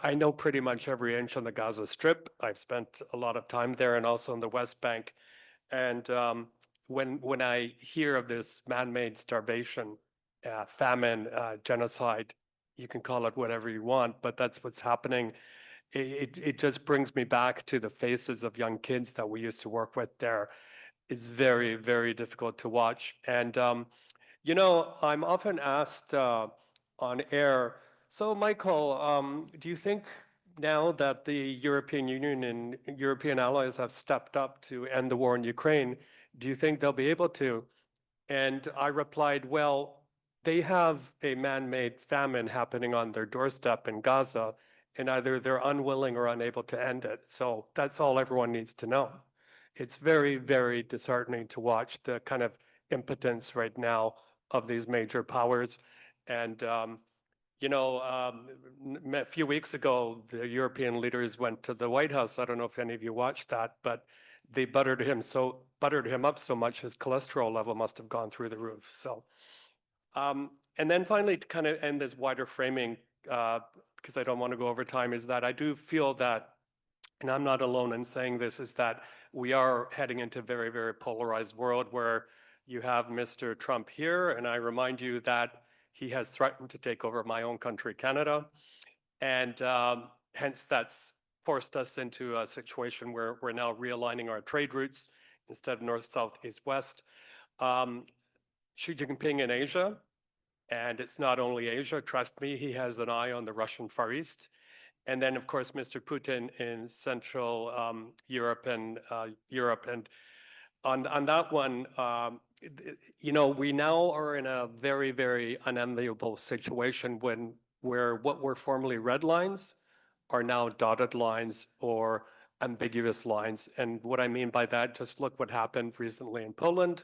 I know pretty much every inch on the Gaza Strip. I've spent a lot of time there and also in the West Bank. And when I hear of this man-made starvation, famine, genocide, you can call it whatever you want, but that's what's happening. It just brings me back to the faces of young kids that we used to work with there. It's very, very difficult to watch. And, you know, I'm often asked on air, so Michael, do you think now that the European Union and European allies have stepped up to end the war in Ukraine, do you think they'll be able to? And I replied, well, they have a man-made famine happening on their doorstep in Gaza, and either they're unwilling or unable to end it. So that's all everyone needs to know. It's very, very disheartening to watch the kind of impotence right now of these major powers. And, you know, a few weeks ago, the European leaders went to the White House. I don't know if any of you watched that, but they buttered him up so much his cholesterol level must have gone through the roof. So, and then finally, to kind of end this wider framing, because I don't want to go over time, is that I do feel that, and I'm not alone in saying this, is that we are heading into a very, very polarized world where you have Mr. Trump here, and I remind you that he has threatened to take over my own country, Canada, and hence that's forced us into a situation where we're now realigning our trade routes instead of north, south, east, west. Xi Jinping in Asia, and it's not only Asia, trust me, he has an eye on the Russian Far East. And then, of course, Mr. Putin in Central Europe and on that one, you know, we now are in a very, very unenviable situation where what were formerly red lines are now dotted lines or ambiguous lines. And what I mean by that, just look what happened recently in Poland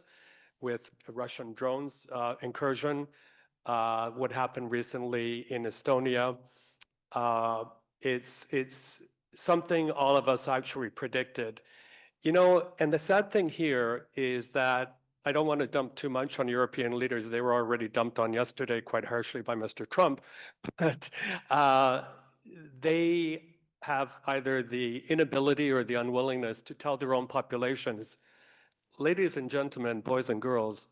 with Russian drones incursion, what happened recently in Estonia. It's something all of us actually predicted. You know, and the sad thing here is that I don't want to dump too much on European leaders. They were already dumped on yesterday quite harshly by Mr. Trump, but they have either the inability or the unwillingness to tell their own populations, ladies and gentlemen, boys and girls,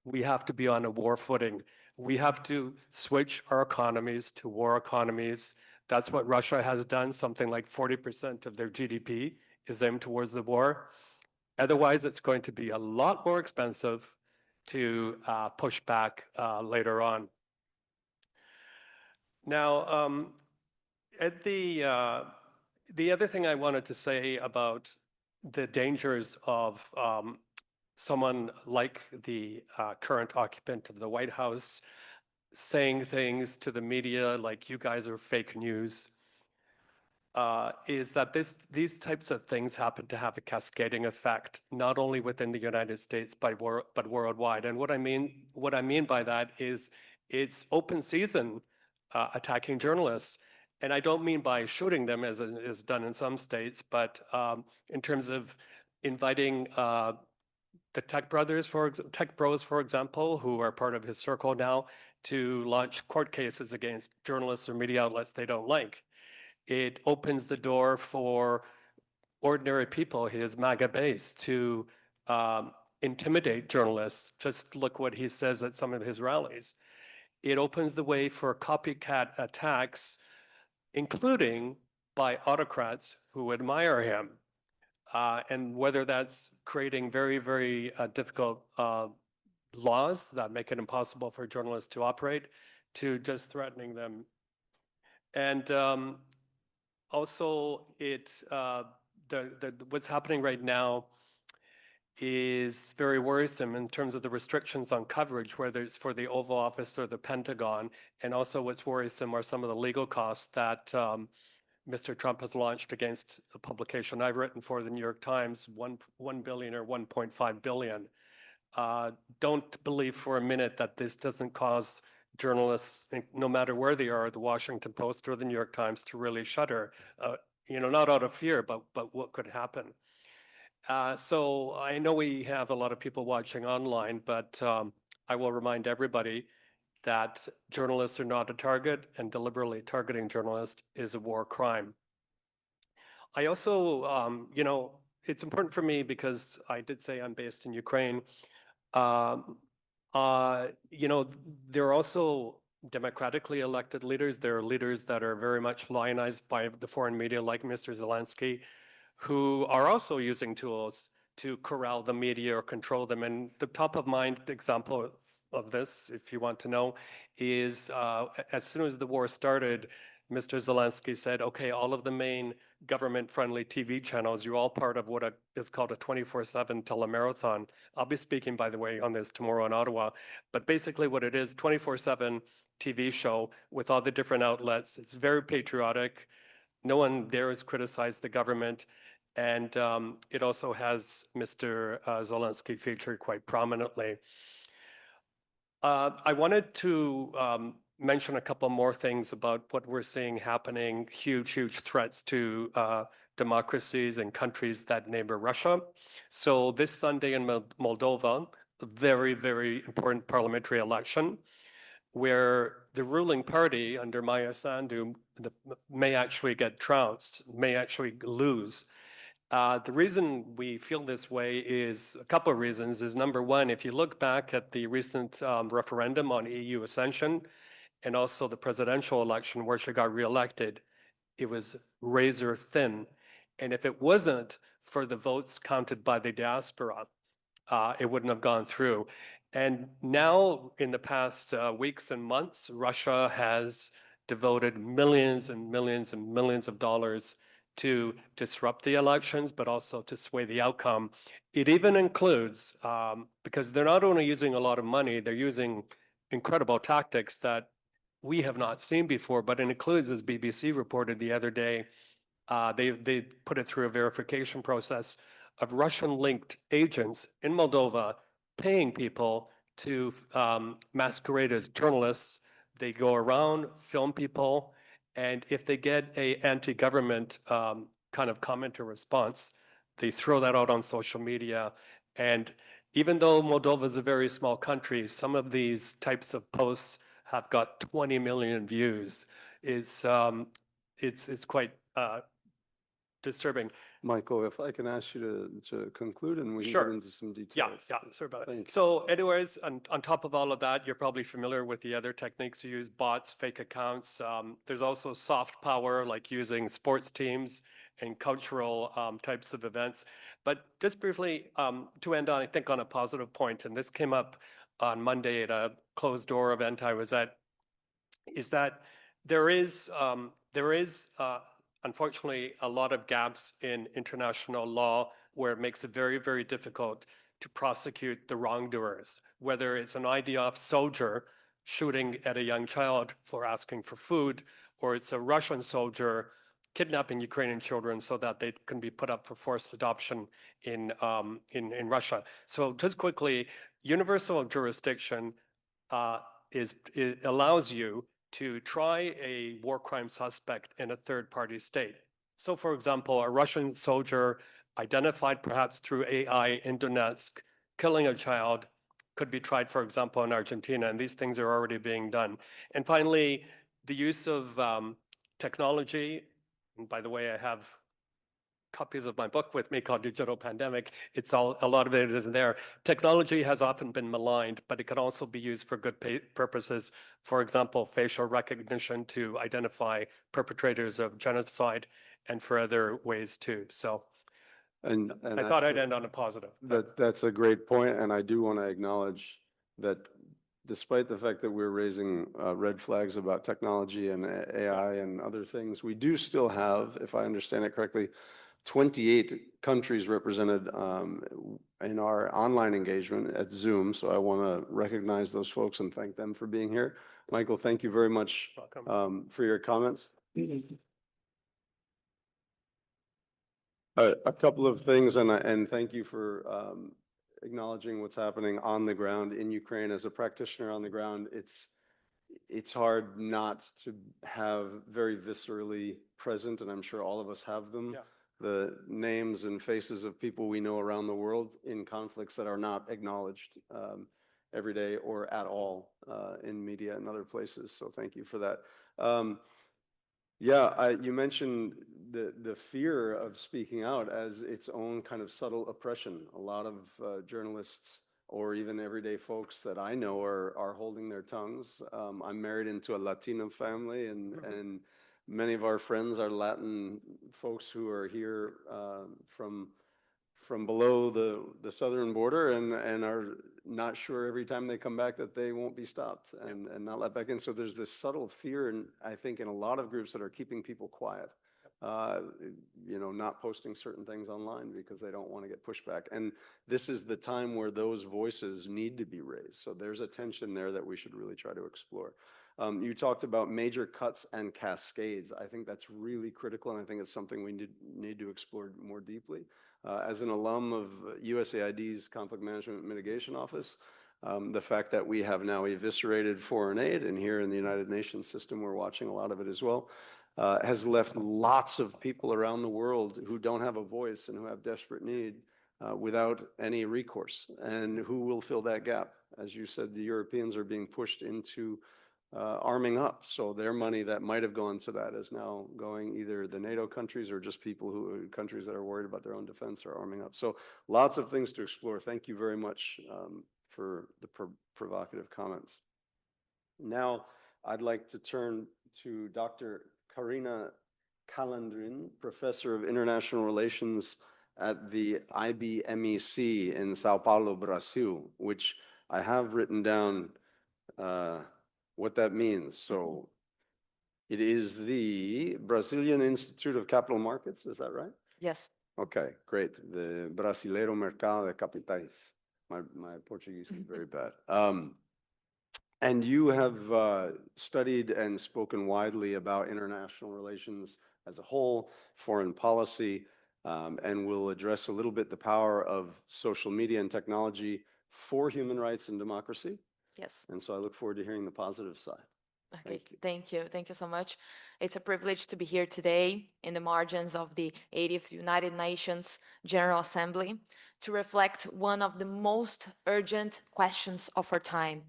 we have to be on a war footing. We have to switch our economies to war economies. That's what Russia has done. Something like 40% of their GDP is aimed towards the war. Otherwise, it's going to be a lot more expensive to push back later on. Now, at the other thing I wanted to say about the dangers of someone like the current occupant of the White House saying things to the media like you guys are fake news, is that these types of things happen to have a cascading effect, not only within the United States, but worldwide. And what I mean by that is it's open season attacking journalists. And I don't mean by shooting them as is done in some states, but in terms of inviting the tech bros, for example, who are part of his circle now, to launch court cases against journalists or media outlets they don't like. It opens the door for ordinary people, his MAGA base, to intimidate journalists. Just look what he says at some of his rallies. It opens the way for copycat attacks, including by autocrats who admire him. And whether that's creating very, very difficult laws that make it impossible for journalists to operate, to just threatening them. And also, what's happening right now is very worrisome in terms of the restrictions on coverage, whether it's for the Oval Office or the Pentagon. And also what's worrisome are some of the legal costs that Mr. Trump has launched against a publication I've written for the New York Times, 1 billion or 1.5 billion. Don't believe for a minute that this doesn't cause journalists, no matter where they are, the Washington Post or the New York Times, to really shudder, not out of fear, but what could happen. So I know we have a lot of people watching online, but I will remind everybody that journalists are not a target, and deliberately targeting journalists is a war crime. I also, it's important for me because I did say I'm based in Ukraine. There are also democratically elected leaders. There are leaders that are very much lionized by the foreign media, like Mr. Zelensky, who are also using tools to corral the media or control them. And the top of mind example of this, if you want to know, is as soon as the war started, Mr. Zelensky said, okay, all of the main government-friendly TV channels, you're all part of what is called a 24/7 telemarathon. I'll be speaking, by the way, on this tomorrow in Ottawa. But basically what it is, 24/7 TV show with all the different outlets. It's very patriotic. No one dares criticize the government. And it also has Mr. Zelensky featured quite prominently. I wanted to mention a couple more things about what we're seeing happening, huge threats to democracies and countries that neighbor Russia. So this Sunday in Moldova, a very, very important parliamentary election, where the ruling party under Maya Sandu may actually get trounced, may actually lose. The reason we feel this way is a couple of reasons. Is number one, if you look back at the recent referendum on EU accession and also the presidential election where she got reelected, it was razor thin. And if it wasn't for the votes counted by the diaspora, it wouldn't have gone through. And now, in the past weeks and months, Russia has devoted millions and millions and millions of dollars to disrupt the elections, but also to sway the outcome. It even includes, because they're not only using a lot of money, they're using incredible tactics that we have not seen before, but it includes, as BBC reported the other day, they put it through a verification process of Russian-linked agents in Moldova paying people to masquerade as journalists. They go around, film people, and if they get a anti-government kind of comment or response, they throw that out on social media. And even though Moldova is a very small country, some of these types of posts have got 20 million views. It's quite disturbing.
Michael, if I can ask you to conclude and we can
Sure.
get into some
Yeah,
details.
yeah, sorry about
Thank
it.
you.
So anyways, on top of all of that, you're probably familiar with the other techniques you use, bots, fake accounts. There's also soft power, like using sports teams and cultural types of events. But just briefly, to end on, I think on a positive point, and this came up on Monday at a closed door event I was at, is that there is unfortunately a lot of gaps in international law where it makes it very, very difficult to prosecute the wrongdoers, whether it's an IDF soldier shooting at a young child for asking for food, or it's a Russian soldier kidnapping Ukrainian children so that they can be put up for forced adoption in Russia. So just quickly, universal jurisdiction it allows you to try a war crime suspect in a third-party state. So, for example, a Russian soldier identified perhaps through AI in Donetsk, killing a child, could be tried, for example, in Argentina, and these things are already being done. And finally, the use of technology, and by the way, I have copies of my book with me called Digital Pandemic. It's a lot of it is there. Technology has often been maligned, but it can also be used for good purposes. For example, facial recognition to identify perpetrators of genocide and for other ways too. So
And
I thought I'd end on a positive.
That's a great point, and I do want to acknowledge that despite the fact that we're raising red flags about technology and AI and other things, we do still have, if I understand it correctly, 28 countries represented in our online engagement at Zoom. So I want to recognize those folks and thank them for being here. Michael, thank you very much for your comments. A couple of things, and thank you for acknowledging what's happening on the ground in Ukraine. As a practitioner on the ground, it's hard not to have very viscerally present, and I'm sure all of us have them, the names and faces of people we know around the world in conflicts that are not acknowledged every day or at all in media and other places. So thank you for that. You mentioned the fear of speaking out as its own kind of subtle oppression. A lot of journalists or even everyday folks that I know are holding their tongues. I'm married into a Latino family, and many of our friends are Latin folks who are here from below the southern border and are not sure every time they come back that they won't be stopped and not let back in. So there's this subtle fear, and I think in a lot of groups that are keeping people quiet, not posting certain things online because they don't want to get pushback. And this is the time where those voices need to be raised. So there's a tension there that we should really try to explore. You talked about major cuts and cascades. I think that's really critical, and I think it's something we need to explore more deeply. As an alum of USAID's Conflict Management and Mitigation Office, the fact that we have now eviscerated foreign aid, and here in the United Nations system we're watching a lot of it as well, has left lots of people around the world who don't have a voice and who have desperate need without any recourse. And who will fill that gap? As you said, the Europeans are being pushed into arming up. So their money that might have gone to that is now going either the NATO countries or just countries that are worried about their own defense are arming up. So lots of things to explore. Thank you very much for the provocative comments. Now I'd like to turn to Dr. Karina Calandrin, Professor of International Relations at the IBMEC in Sao Paulo, Brazil, which I have written down what that means. So it is the Brazilian Institute of Capital Markets, is that right?
Yes.
Okay, great. The Brasileiro Mercado de Capitais. My Portuguese is very bad. And you have studied and spoken widely about international relations as a whole, foreign policy, and will address a little bit the power of social media and technology for human rights and democracy.
Yes.
And so I look forward to hearing the positive side.
Okay, thank you. Thank you so much. It's a privilege to be here today in the margins of the 80th United Nations General Assembly to reflect one of the most urgent questions of our time.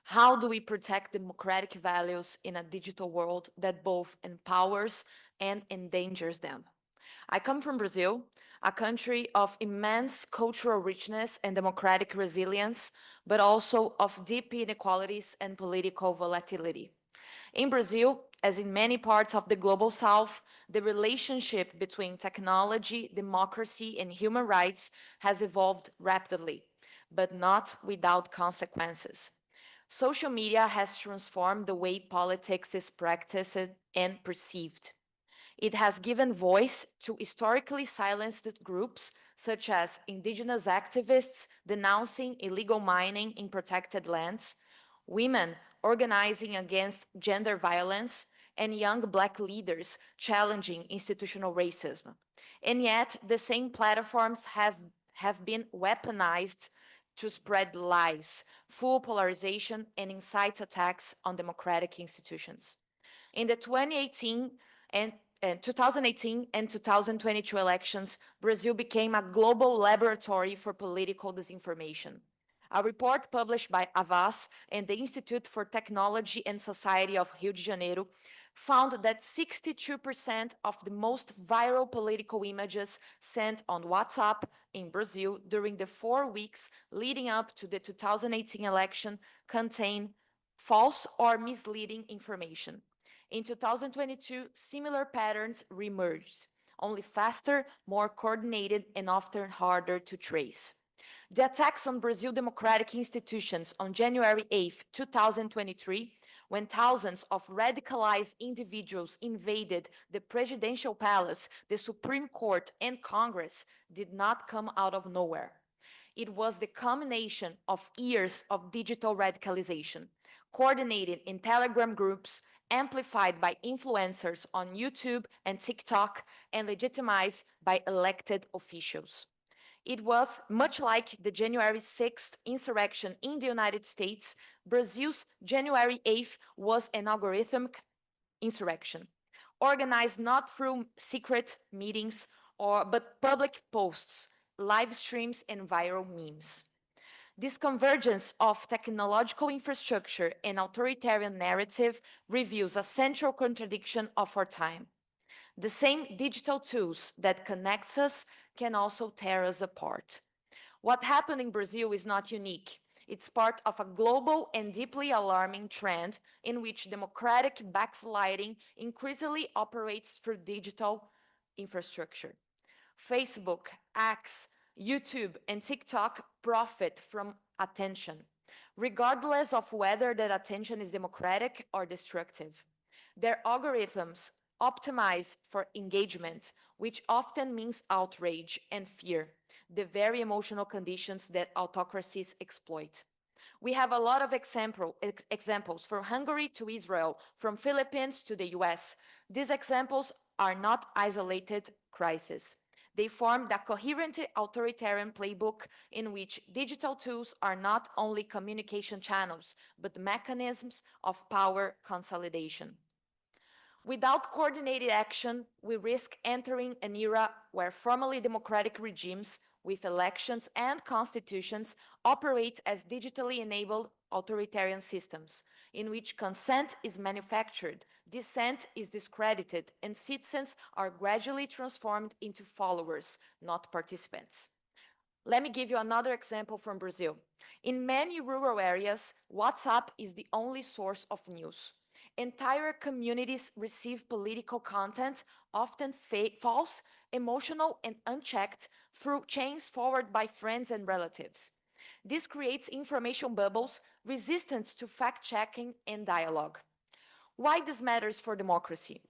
How do we protect democratic values in a digital world that both empowers and endangers them? I come from Brazil, a country of immense cultural richness and democratic resilience, but also of deep inequalities and political volatility. In Brazil, as in many parts of the global south, the relationship between technology, democracy, and human rights has evolved rapidly, but not without consequences. Social media has transformed the way politics is practiced and perceived. It has given voice to historically silenced groups, such as indigenous activists denouncing illegal mining in protected lands, women organizing against gender violence, and young Black leaders challenging institutional racism. And yet, the same platforms have been weaponized to spread lies, full polarization, and incite attacks on democratic institutions. In the 2018 and 2022 elections, Brazil became a global laboratory for political disinformation. A report published by Havas and the Institute for Technology and Society of Rio de Janeiro found that 62% of the most viral political images sent on WhatsApp in Brazil during the 4 weeks leading up to the 2018 election contain false or misleading information. In 2022, similar patterns reemerged, only faster, more coordinated, and often harder to trace. The attacks on Brazil democratic institutions on January 8, 2023, when thousands of radicalized individuals invaded the presidential palace, the Supreme Court, and Congress, did not come out of nowhere. It was the culmination of years of digital radicalization, coordinated in Telegram groups, amplified by influencers on YouTube and TikTok, and legitimized by elected officials. It was much like the January 6th insurrection in the United States. Brazil's January 8th was an algorithmic insurrection, organized not through secret meetings but public posts, live streams, and viral memes. This convergence of technological infrastructure and authoritarian narrative reveals a central contradiction of our time. The same digital tools that connects us can also tear us apart. What happened in Brazil is not unique. It's part of a global and deeply alarming trend in which democratic backsliding increasingly operates through digital infrastructure. Facebook, X, YouTube, and TikTok profit from attention, regardless of whether that attention is democratic or destructive. Their algorithms optimize for engagement, which often means outrage and fear, the very emotional conditions that autocracies exploit. We have a lot of examples from Hungary to Israel, from Philippines to the US. These examples are not isolated crises. They form the coherent authoritarian playbook in which digital tools are not only communication channels, but mechanisms of power consolidation. Without coordinated action, we risk entering an era where formally democratic regimes with elections and constitutions operate as digitally enabled authoritarian systems, in which consent is manufactured, dissent is discredited, and citizens are gradually transformed into followers, not participants. Let me give you another example from Brazil. In many rural areas, WhatsApp is the only source of news. Entire communities receive political content, often false, emotional, and unchecked, through chains forwarded by friends and relatives. This creates information bubbles resistant to fact-checking and dialogue. Why this matters for democracy?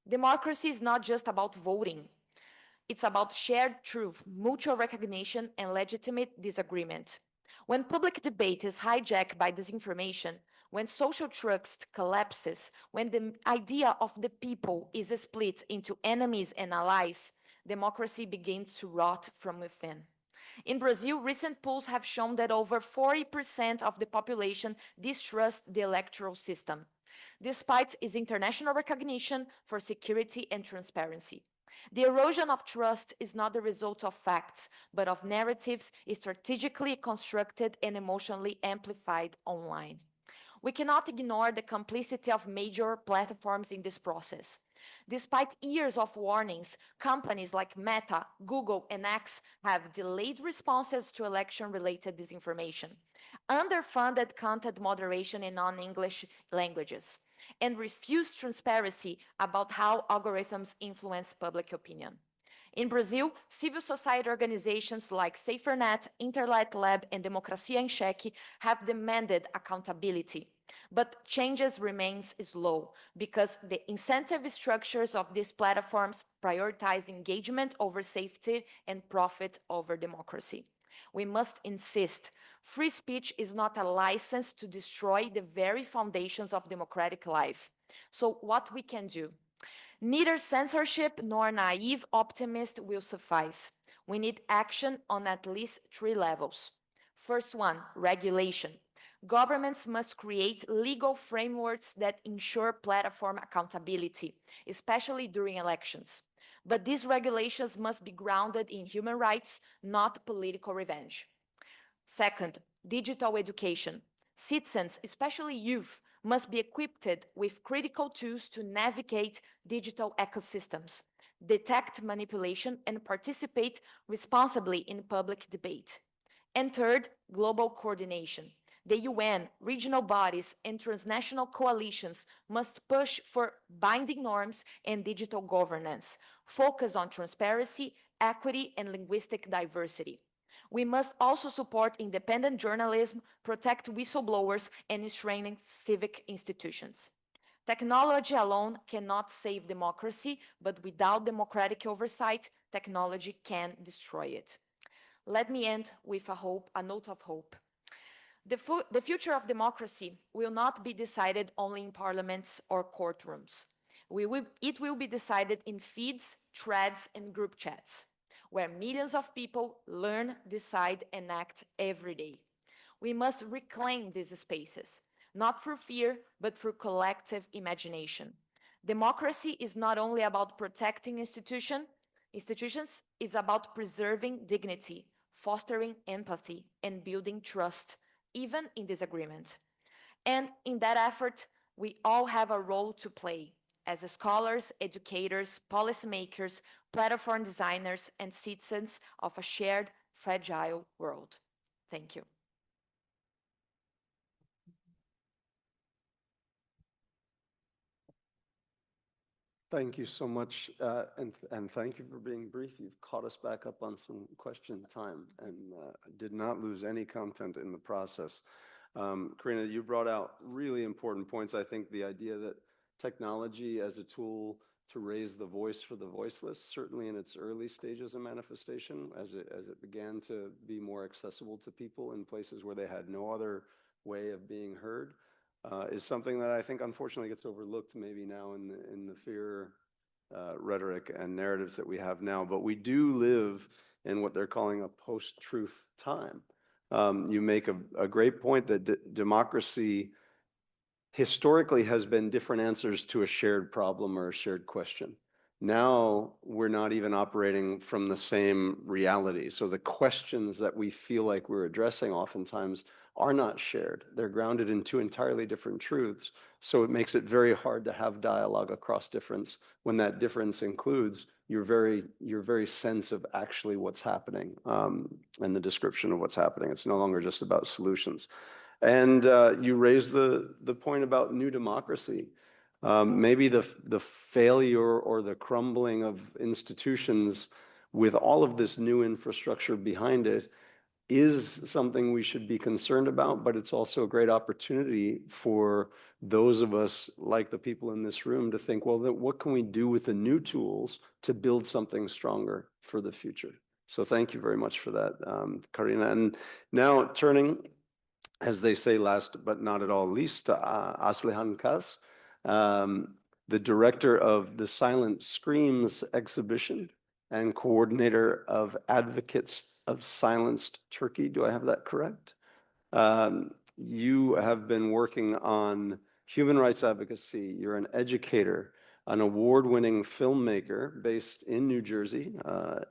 Democracy is not just about voting. It's about shared truth, mutual recognition, and legitimate disagreement. When public debate is hijacked by disinformation, when social trust collapses, when the idea of the people is split into enemies and allies, democracy begins to rot from within. In Brazil, recent polls have shown that over 40% of the population distrusts the electoral system, despite its international recognition for security and transparency. The erosion of trust is not the result of facts, but of narratives strategically constructed and emotionally amplified online. We cannot ignore the complicity of major platforms in this process. Despite years of warnings, companies like Meta, Google, and X have delayed responses to election-related disinformation, underfunded content moderation in non-English languages, and refused transparency about how algorithms influence public opinion. In Brazil, civil society organizations like SaferNet, Internet Lab, and Democracia em Cheque have demanded accountability. But changes remains slow because the incentive structures of these platforms prioritize engagement over safety and profit over democracy. We must insist free speech is not a license to destroy the very foundations of democratic life. So what we can do? Neither censorship nor naive optimist will suffice. We need action on at least 3 levels. First one, regulation. Governments must create legal frameworks that ensure platform accountability, especially during elections. But these regulations must be grounded in human rights, not political revenge. Second, digital education. Citizens, especially youth, must be equipped with critical tools to navigate digital ecosystems, detect manipulation, and participate responsibly in public debate. And third, global coordination. The UN, regional bodies, and transnational coalitions must push for binding norms and digital governance, focus on transparency, equity, and linguistic diversity. We must also support independent journalism, protect whistleblowers, and strengthen civic institutions. Technology alone cannot save democracy, but without democratic oversight, technology can destroy it. Let me end with a note of hope. The future of democracy will not be decided only in parliaments or courtrooms. It will be decided in feeds, threads, and group chats, where millions of people learn, decide, and act every day. We must reclaim these spaces, not through fear, but through collective imagination. Democracy is not only about protecting institutions, it's about preserving dignity, fostering empathy, and building trust, even in disagreement. And in that effort, we all have a role to play as scholars, educators, policymakers, platform designers, and citizens of a shared, fragile world. Thank you.
Thank you so much, and thank you for being brief. You've caught us back up on some question time and did not lose any content in the process. Karina, you brought out really important points. I think the idea that technology as a tool to raise the voice for the voiceless, certainly in its early stages of manifestation, as it began to be more accessible to people in places where they had no other way of being heard, is something that I think unfortunately gets overlooked maybe now in the fear rhetoric and narratives that we have now. But we do live in what they're calling a post-truth time. You make a great point that democracy historically has been different answers to a shared problem or a shared question. Now we're not even operating from the same reality. So the questions that we feel like we're addressing oftentimes are not shared. They're grounded in 2 entirely different truths. So it makes it very hard to have dialogue across difference when that difference includes your very sense of actually what's happening and the description of what's happening. It's no longer just about solutions. And you raised the point about new democracy. Maybe the failure or the crumbling of institutions with all of this new infrastructure behind it is something we should be concerned about, but it's also a great opportunity for those of us like the people in this room to think, well, then what can we do with the new tools to build something stronger for the future? So thank you very much for that, Karina. And now turning, as they say, last but not at all least, to Aslihan Kaz, the director of the Silent Screams exhibition and coordinator of Advocates of Silenced Turkey. Do I have that correct? You have been working on human rights advocacy. You're an educator, an award-winning filmmaker based in New Jersey,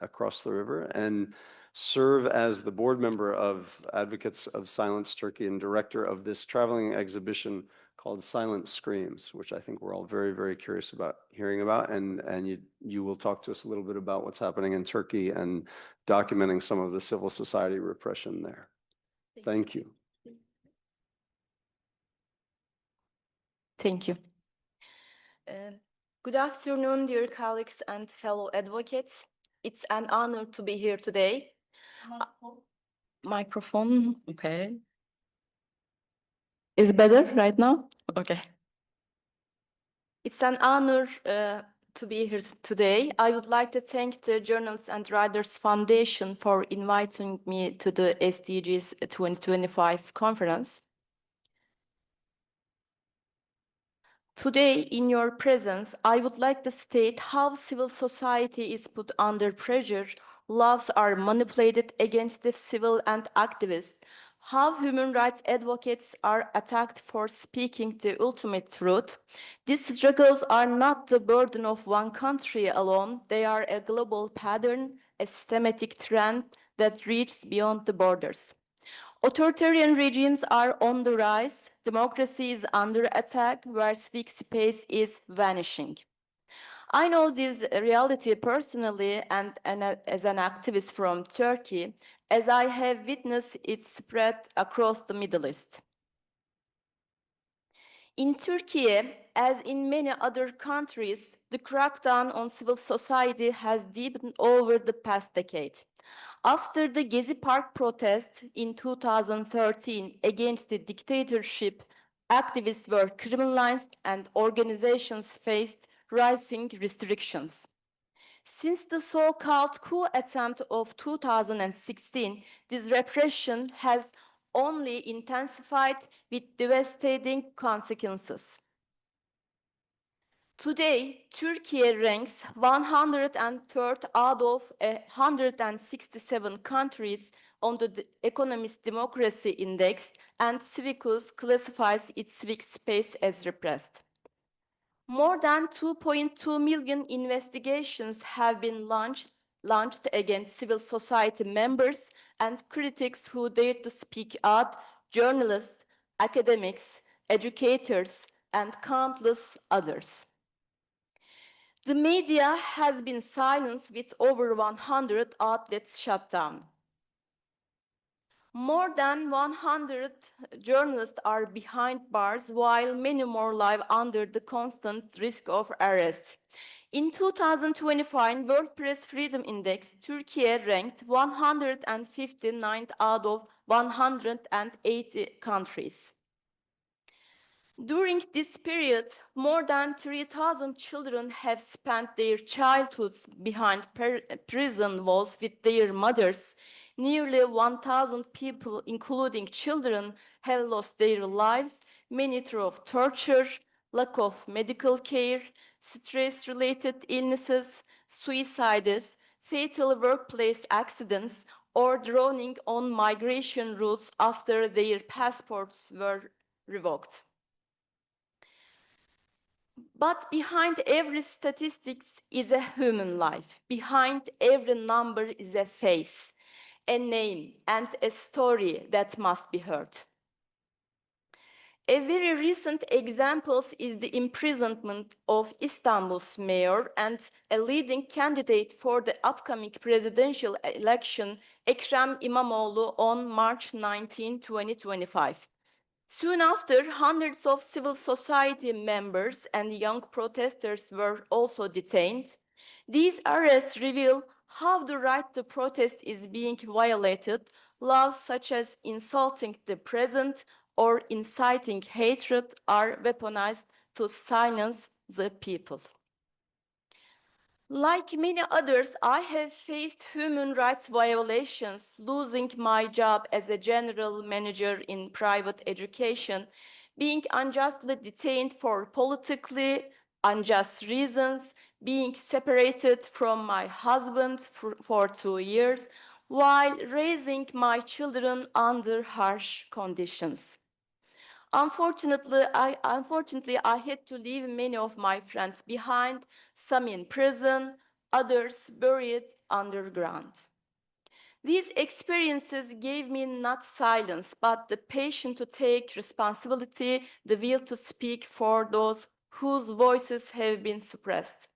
across the river. And serve as the board member of Advocates of Silence Turkey and director of this traveling exhibition called Silent Screams, which I think we're all very, very curious about hearing about. And you will talk to us a little bit about what's happening in Turkey and documenting some of the civil society repression there. Thank you.
Thank you. Good afternoon, dear colleagues and fellow advocates. It's an honor to be here today. Microphone, okay. Is better right now? Okay. It's an honor to be here today. I would like to thank the Journalists and Writers Foundation for inviting me to the SDGs 2025 conference. Today, in your presence, I would like to state how civil society is put under pressure, laws are manipulated against the civil and activists, how human rights advocates are attacked for speaking the ultimate truth. These struggles are not the burden of one country alone. They are a global pattern, a systematic trend that reaches beyond the borders. Authoritarian regimes are on the rise, democracy is under attack, where civic space is vanishing. I know this reality personally and as an activist from Turkey, as I have witnessed it spread across the Middle East. In Turkey, as in many other countries, the crackdown on civil society has deepened over the past decade. After the Gezi Park protests in 2013 against the dictatorship, activists were criminalized and organizations faced rising restrictions. Since the so-called coup attempt of 2016, this repression has only intensified with devastating consequences. Today, Turkey ranks 103rd out of 167 countries on the Economist Democracy Index, and Civicus classifies its civic space as repressed. More than 2.2 million investigations have been launched against civil society members and critics who dare to speak out, journalists, academics, educators, and countless others. The media has been silenced with over 100 outlets shut down. More than 100 journalists are behind bars, while many more live under the constant risk of arrest. In 2025 World Press Freedom Index, Turkey ranked 159th out of 180 countries. During this period, more than 3,000 children have spent their childhoods behind prison walls with their mothers. Nearly 1,000 people, including children, have lost their lives, many through torture, lack of medical care, stress-related illnesses, suicides, fatal workplace accidents, or drowning on migration routes after their passports were revoked. But behind every statistics is a human life. Behind every number is a face, a name, and a story that must be heard. A very recent example is the imprisonment of Istanbul's mayor and a leading candidate for the upcoming presidential election, Ekrem İmamoğlu, on March 19, 2025. Soon after, hundreds of civil society members and young protesters were also detained. These arrests reveal how the right to protest is being violated. Laws such as insulting the president or inciting hatred are weaponized to silence the people. Like many others, I have faced human rights violations, losing my job as a general manager in private education, being unjustly detained for politically unjust reasons, being separated from my husband for 2 years, while raising my children under harsh conditions. Unfortunately, I had to leave many of my friends behind, some in prison, others buried underground. These experiences gave me not silence, but the patience to take responsibility, the will to speak for those whose voices have been suppressed.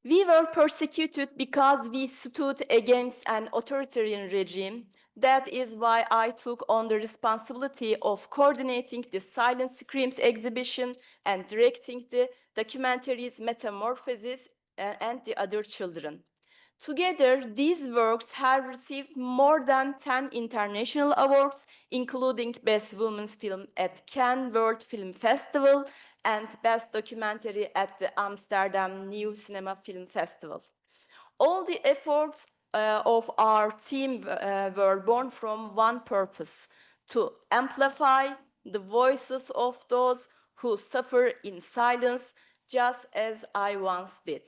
We were persecuted because we stood against an authoritarian regime. That is why I took on the responsibility of coordinating the Silent Screams exhibition and directing the documentaries Metamorphosis and the Other Children. Together, these works have received more than 10 international awards, including Best Women's Film at Cannes World Film Festival and Best Documentary at the Amsterdam New Cinema Film Festival. All the efforts of our team were born from one purpose: to amplify the voices of those who suffer in silence, just as I once did.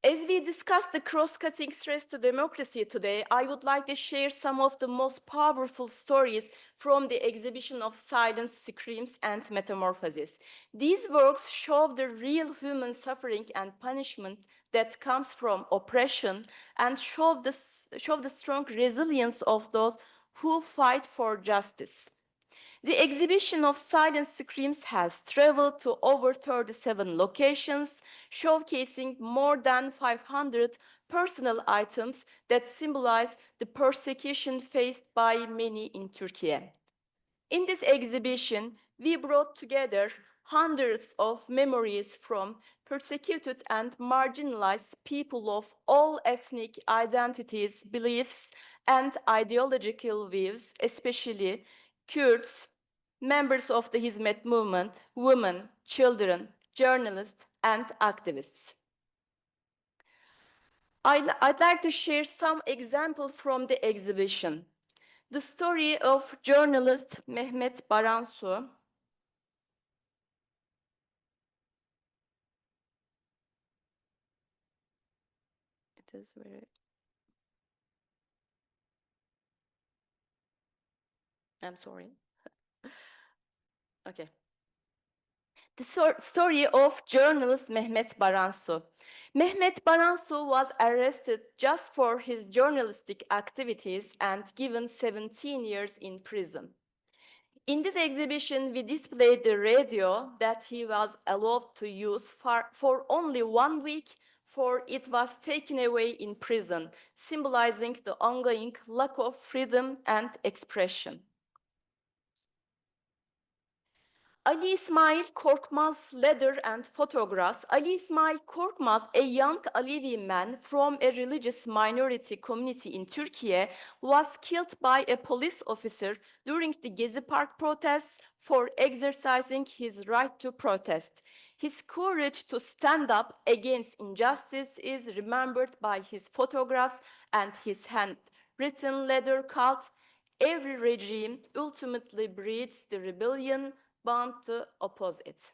As we discuss the cross-cutting threats to democracy today, I would like to share some of the most powerful stories from the exhibition of Silent Screams and Metamorphosis. These works show the real human suffering and punishment that comes from oppression and show the strong resilience of those who fight for justice. The exhibition of Silent Screams has traveled to over 37 locations, showcasing more than 500 personal items that symbolize the persecution faced by many in Turkey. In this exhibition, we brought together hundreds of memories from persecuted and marginalized people of all ethnic identities, beliefs, and ideological views, especially Kurds, members of the Hizmet movement, women, children, journalists, and activists. I'd like to share some examples from the exhibition. The story of journalist Mehmet Baransu. It is very... I'm sorry. Okay. The story of journalist Mehmet Baransu. Mehmet Baransu was arrested just for his journalistic activities and given 17 years in prison. In this exhibition, we displayed the radio that he was allowed to use for only 1 week, for it was taken away in prison, symbolizing the ongoing lack of freedom and expression. Ali İsmail Korkmaz letter and photographs. Ali İsmail Korkmaz, a young Alevi man from a religious minority community in Turkey, was killed by a police officer during the Gezi Park protests for exercising his right to protest. His courage to stand up against injustice is remembered by his photographs and his handwritten letter called "Every regime ultimately breeds the rebellion bound to oppose it."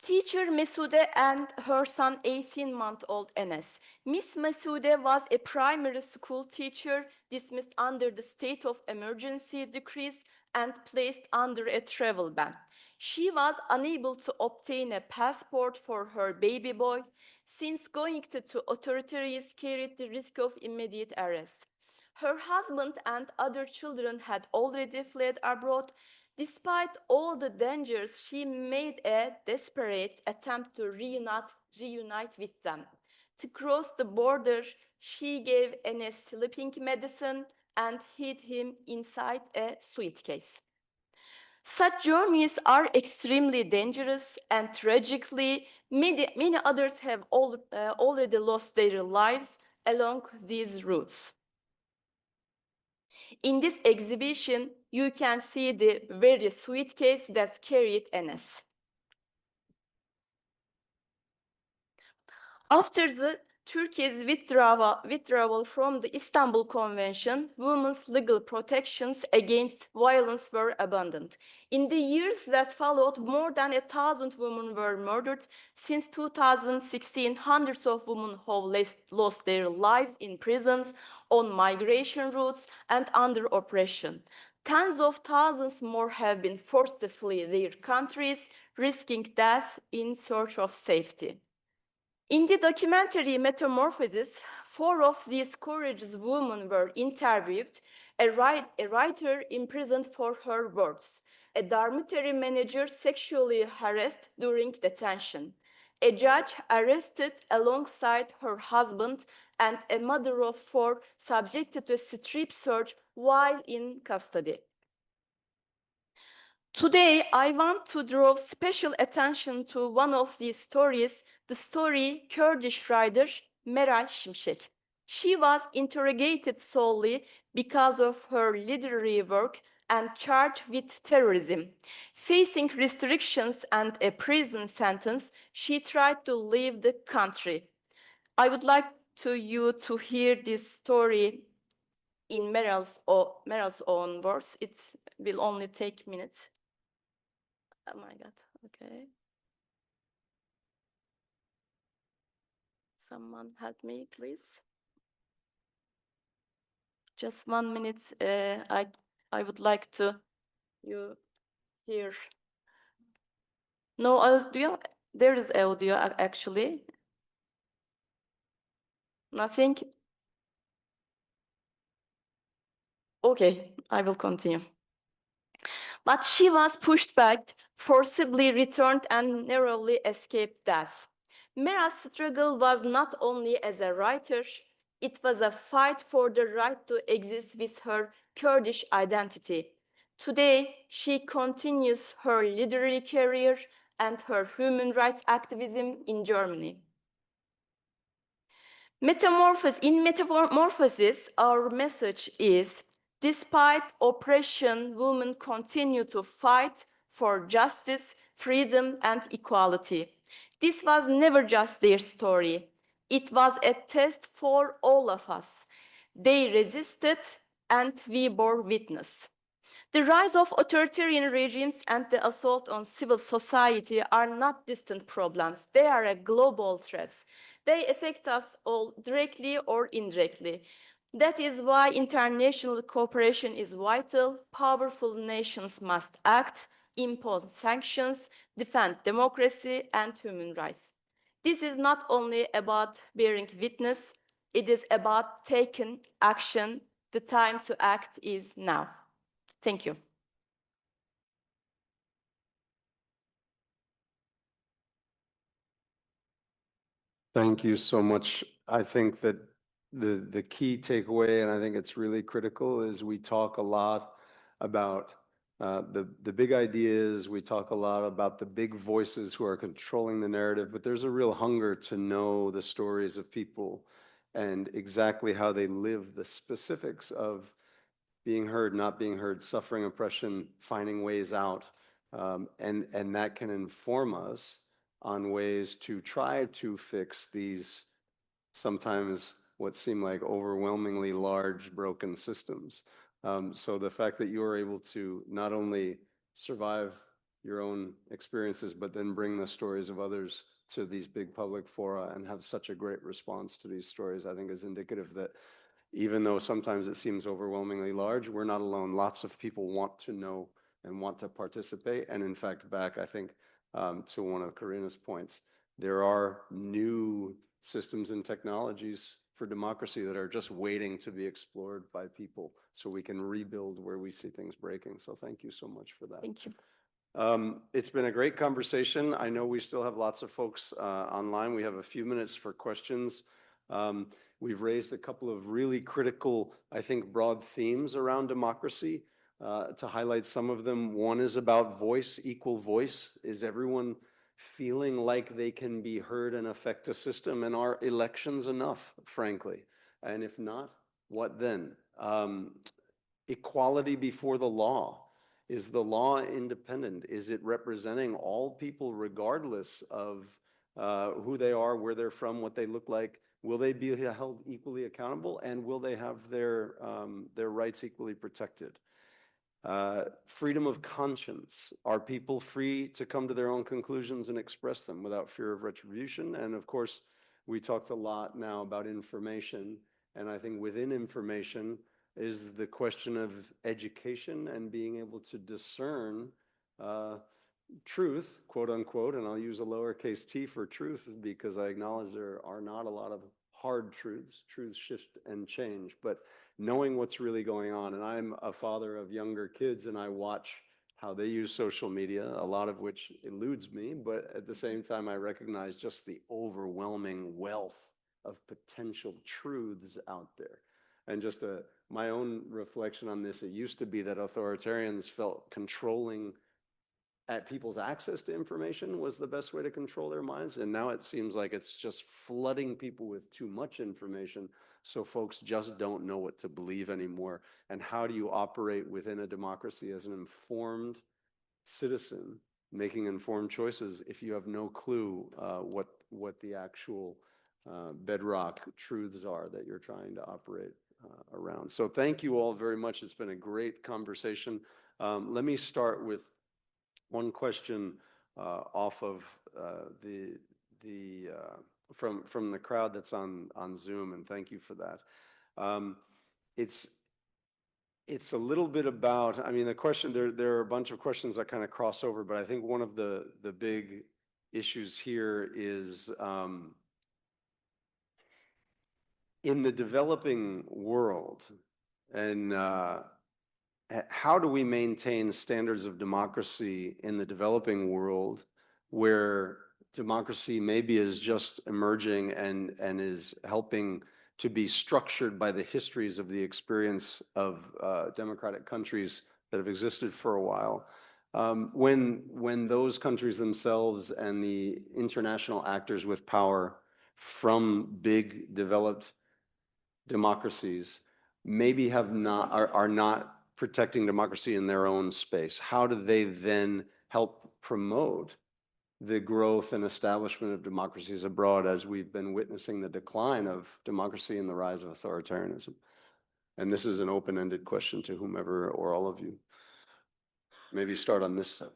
Teacher Mesude and her son 18-month-old Enes. Miss Mesude was a primary school teacher dismissed under the state of emergency decrees and placed under a travel ban. She was unable to obtain a passport for her baby boy, since going to authorities carried the risk of immediate arrest. Her husband and other children had already fled abroad. Despite all the dangers, she made a desperate attempt to reunite with them. To cross the border, she gave Enes sleeping medicine and hid him inside a suitcase. Such journeys are extremely dangerous, and tragically, many others have already lost their lives along these routes. In this exhibition, you can see the very suitcase that carried Enes. After the Turkey's withdrawal from the Istanbul Convention, women's legal protections against violence were abandoned. In the years that followed, more than 1,000 women were murdered. Since 2016, hundreds of women have lost their lives in prisons, on migration routes, and under oppression. Tens of thousands more have been forced to flee their countries, risking death in search of safety. In the documentary Metamorphosis, 4 of these courageous women were interviewed, a writer imprisoned for her works, a dormitory manager sexually harassed during detention, a judge arrested alongside her husband, and a mother of 4 subjected to a strip search while in custody. Today, I want to draw special attention to one of these stories, the story Kurdish writer Meral Şimşek. She was interrogated solely because of her literary work and charged with terrorism. Facing restrictions and a prison sentence, she tried to leave the country. I would like you to hear this story in Meral's own words. It will only take minutes. Oh my God, okay. Someone help me, please. Just 1 minute, I would like to you hear. No audio, there is audio actually. Nothing. Okay, I will continue. But she was pushed back, forcibly returned, and narrowly escaped death. Meral's struggle was not only as a writer, it was a fight for the right to exist with her Kurdish identity. Today, she continues her literary career and her human rights activism in Germany. In Metamorphosis, our message is, despite oppression, women continue to fight for justice, freedom, and equality. This was never just their story. It was a test for all of us. They resisted, and we bore witness. The rise of authoritarian regimes and the assault on civil society are not distant problems. They are global threats. They affect us all directly or indirectly. That is why international cooperation is vital. Powerful nations must act, impose sanctions, defend democracy and human rights. This is not only about bearing witness, it is about taking action. The time to act is now. Thank you.
Thank you so much. I think that the key takeaway, and I think it's really critical, is we talk a lot about the big ideas. We talk a lot about the big voices who are controlling the narrative, but there's a real hunger to know the stories of people and exactly how they live, the specifics of being heard, not being heard, suffering oppression, finding ways out. And that can inform us on ways to try to fix these sometimes what seem like overwhelmingly large broken systems. So the fact that you are able to not only survive your own experiences, but then bring the stories of others to these big public fora and have such a great response to these stories, I think is indicative that even though sometimes it seems overwhelmingly large, we're not alone. Lots of people want to know and want to participate. And in fact, back, I think, to one of Karina's points, there are new systems and technologies for democracy that are just waiting to be explored by people so we can rebuild where we see things breaking. So thank you so much for that.
Thank you.
It's been a great conversation. I know we still have lots of folks online. We have a few minutes for questions. We've raised a couple of really critical, I think, broad themes around democracy. To highlight some of them, one is about voice, equal voice. Is everyone feeling like they can be heard and affect a system? And are elections enough, frankly? And if not, what then? Equality before the law. Is the law independent? Is it representing all people regardless of who they are, where they're from, what they look like? Will they be held equally accountable, and will they have their rights equally protected? Freedom of conscience. Are people free to come to their own conclusions and express them without fear of retribution? And of course, we talked a lot now about information, and I think within information is the question of education and being able to discern truth, quote unquote, and I'll use a lowercase t for truth because I acknowledge there are not a lot of hard truths. Truths shift and change, but knowing what's really going on. And I'm a father of younger kids, and I watch how they use social media, a lot of which eludes me, but at the same time, I recognize just the overwhelming wealth of potential truths out there. And just my own reflection on this, it used to be that authoritarians felt controlling at people's access to information was the best way to control their minds. And now it seems like it's just flooding people with too much information, so folks just don't know what to believe anymore. And how do you operate within a democracy as an informed citizen, making informed choices if you have no clue what the actual bedrock truths are that you're trying to operate around? So thank you all very much. It's been a great conversation. Let me start with one question off of from the crowd that's on Zoom, and thank you for that. It's a little bit about, I mean, the question, there are a bunch of questions that kind of cross over, but I think one of the big issues here is in the developing world, and how do we maintain standards of democracy in the developing world where democracy maybe is just emerging and is helping to be structured by the histories of the experience of democratic countries that have existed for a while? When those countries themselves and the international actors with power from big developed democracies maybe are not protecting democracy in their own space, how do they then help promote the growth and establishment of democracies abroad as we've been witnessing the decline of democracy and the rise of authoritarianism? And this is an open-ended question to whomever or all of you. Maybe start on this side.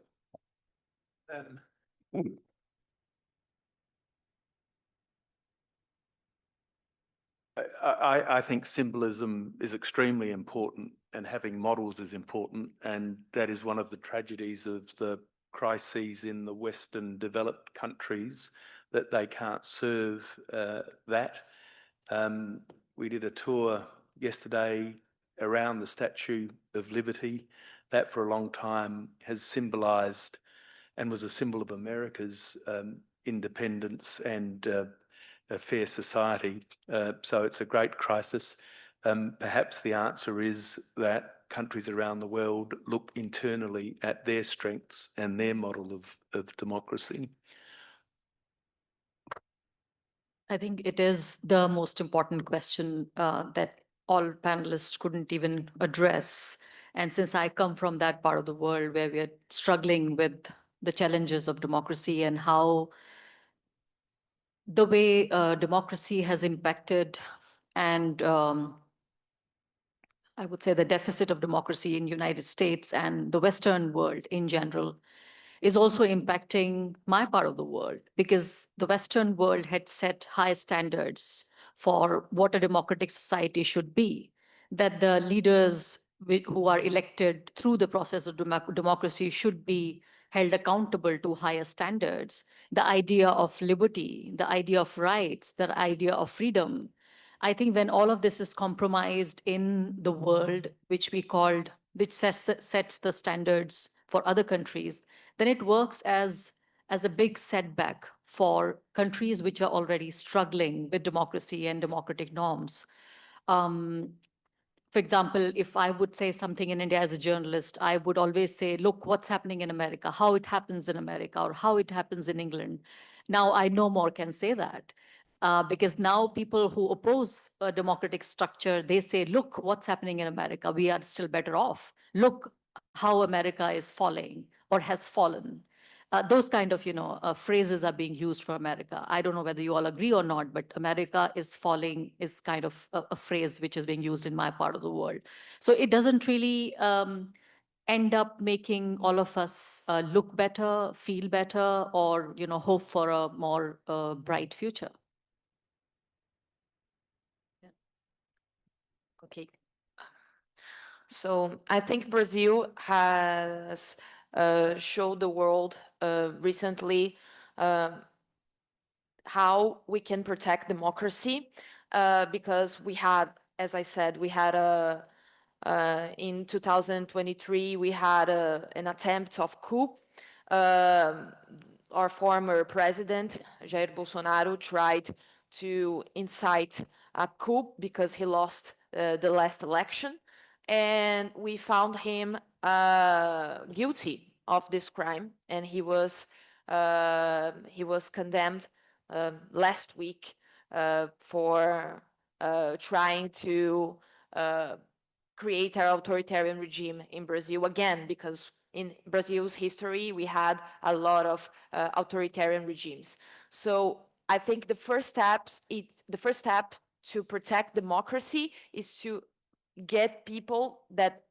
I think symbolism is extremely important, and having models is important, and that is one of the tragedies of the crises in the Western developed countries, that they can't serve that. We did a tour yesterday around the Statue of Liberty. That for a long time has symbolized and was a symbol of America's independence and a fair society. So it's a great crisis. Perhaps the answer is that countries around the world look internally at their strengths and their model of democracy.
I think it is the most important question that all panelists couldn't even address. And since I come from that part of the world where we are struggling with the challenges of democracy and how the way democracy has impacted and I would say the deficit of democracy in the United States and the Western world in general is also impacting my part of the world, because the Western world had set high standards for what a democratic society should be, that the leaders who are elected through the process of democracy should be held accountable to higher standards. The idea of liberty, the idea of rights, the idea of freedom. I think when all of this is compromised in the world, which sets the standards for other countries, then it works as a big setback for countries which are already struggling with democracy and democratic norms. For example, if I would say something in India as a journalist, I would always say, look, what's happening in America, how it happens in America, or how it happens in England. Now I no more can say that. Because now people who oppose a democratic structure, they say, look, what's happening in America, we are still better off. Look how America is falling or has fallen. Those kind of, phrases are being used for America. I don't know whether you all agree or not, but America is falling is kind of a phrase which is being used in my part of the world. So it doesn't really end up making all of us look better, feel better, or, hope for a more bright future.
Okay. So I think Brazil has showed the world recently how we can protect democracy because we had, as I said, we had in 2023, we had an attempt of coup. Our former president, Jair Bolsonaro, tried to incite a coup because he lost the last election. And we found him guilty of this crime, and he was condemned last week for trying to create an authoritarian regime in Brazil again, because in Brazil's history, we had a lot of authoritarian regimes. So I think the first step to protect democracy is to get people that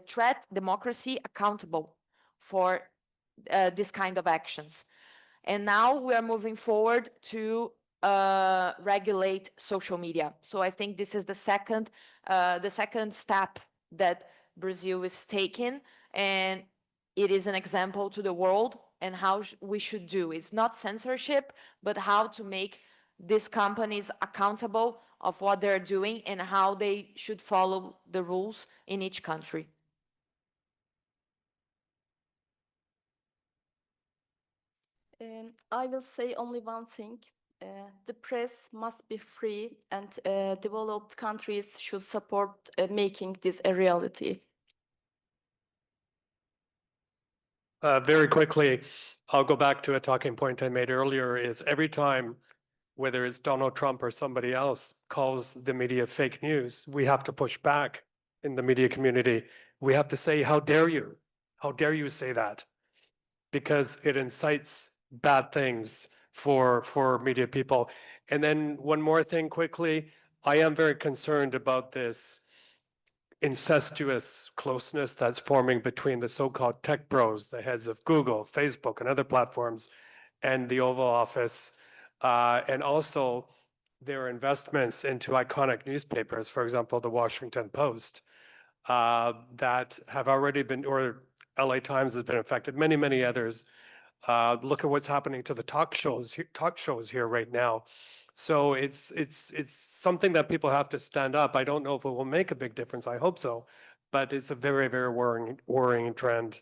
threat democracy accountable for this kind of actions. And now we are moving forward to regulate social media. So I think this is the second step that Brazil is taking, and it is an example to the world and how we should do. It's not censorship, but how to make these companies accountable of what they're doing and how they should follow the rules in each country.
I will say only one thing. The press must be free, and developed countries should support making this a reality.
Very quickly, I'll go back to a talking point I made earlier, is every time, whether it's Donald Trump or somebody else calls the media fake news, we have to push back in the media community. We have to say, how dare you? How dare you say that? Because it incites bad things for media people. And then one more thing quickly, I am very concerned about this incestuous closeness that's forming between the so-called tech bros, the heads of Google, Facebook, and other platforms, and the Oval Office, and also their investments into iconic newspapers, for example, the Washington Post, that have already been, or LA Times has been affected, many, many others. Look at what's happening to the talk shows here right now. So it's something that people have to stand up. I don't know if it will make a big difference. I hope so, but it's a very, very worrying trend.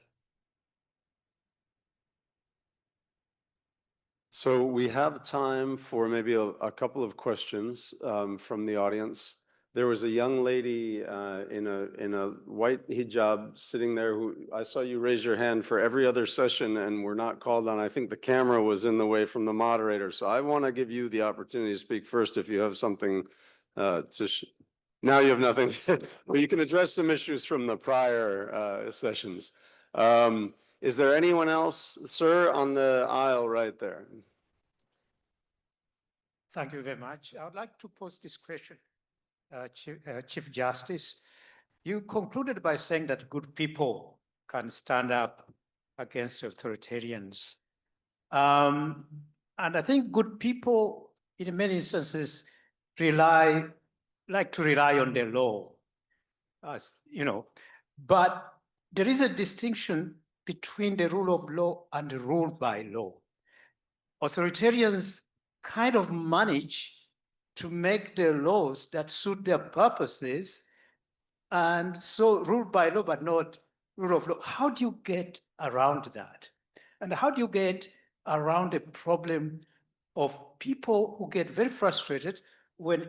So we have time for maybe a couple of questions from the audience. There was a young lady in a white hijab sitting there who I saw you raise your hand for every other session and were not called on. I think the camera was in the way from the moderator. So I want to give you the opportunity to speak first if you have something now you have nothing. Well, you can address some issues from the prior sessions. Is there anyone else, sir, on the aisle right there?
Thank you very much. I would like to pose this question. Chief Justice, you concluded by saying that good people can stand up against authoritarians. And I think good people, in many instances, like to rely on the law, but there is a distinction between the rule of law and the rule by law. Authoritarians kind of manage to make the laws that suit their purposes, and so rule by law, but not rule of law. How do you get around that? And how do you get around the problem of people who get very frustrated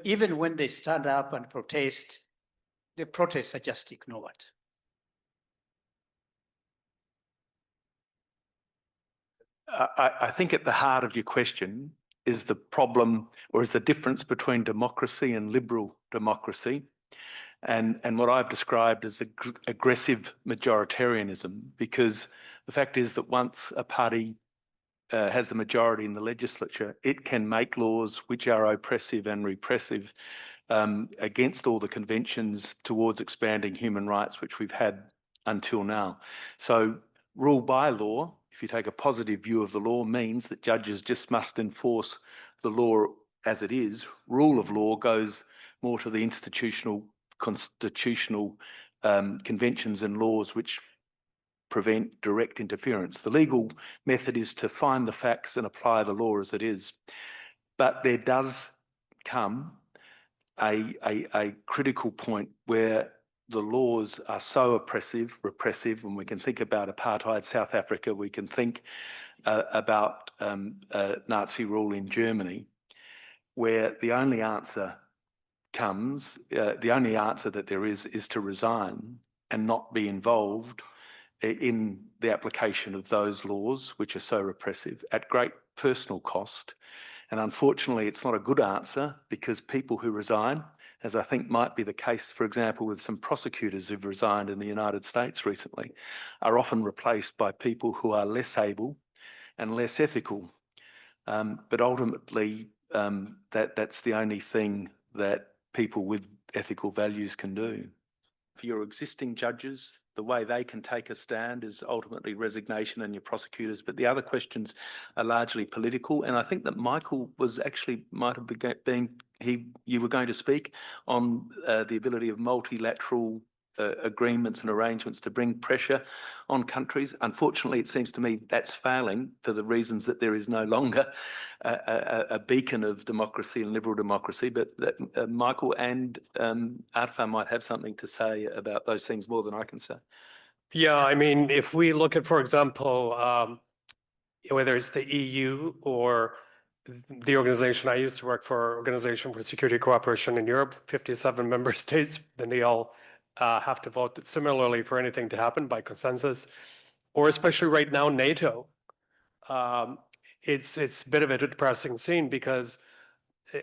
even when they stand up and protest, the protests are just ignored?
I think at the heart of your question is the problem, or is the difference between democracy and liberal democracy, and what I've described as aggressive majoritarianism, because The fact is that once a party has the majority in the legislature, it can make laws which are oppressive and repressive against all the conventions towards expanding human rights which we've had until now. So rule by law, if you take a positive view of the law, means that judges just must enforce the law as it is. Rule of law goes more to the constitutional conventions and laws which prevent direct interference. The legal method is to find the facts and apply the law as it is. But there does come a critical point where the laws are so oppressive, repressive, and we can think about apartheid South Africa, we can think about Nazi rule in Germany, where the only answer that there is to resign and not be involved in the application of those laws, which are so repressive, at great personal cost. And unfortunately, it's not a good answer, because people who resign, as I think might be the case, for example, with some prosecutors who've resigned in the United States recently, are often replaced by people who are less able and less ethical. But ultimately, that's the only thing that people with ethical values can do. For your existing judges, the way they can take a stand is ultimately resignation, and your prosecutors. But the other questions are largely political. And I think that Michael was actually, you were going to speak on the ability of multilateral agreements and arrangements to bring pressure on countries. Unfortunately, it seems to me that's failing for the reasons that there is no longer a beacon of democracy and liberal democracy. But Michael and Arfa might have something to say about those things more than I can say.
Yeah, I mean, if we look at, for example, whether it's the EU or the organization I used to work for, Organization for Security Cooperation in Europe, 57 member states, then they all have to vote similarly for anything to happen by consensus, or especially right now, NATO. It's a bit of a depressing scene, because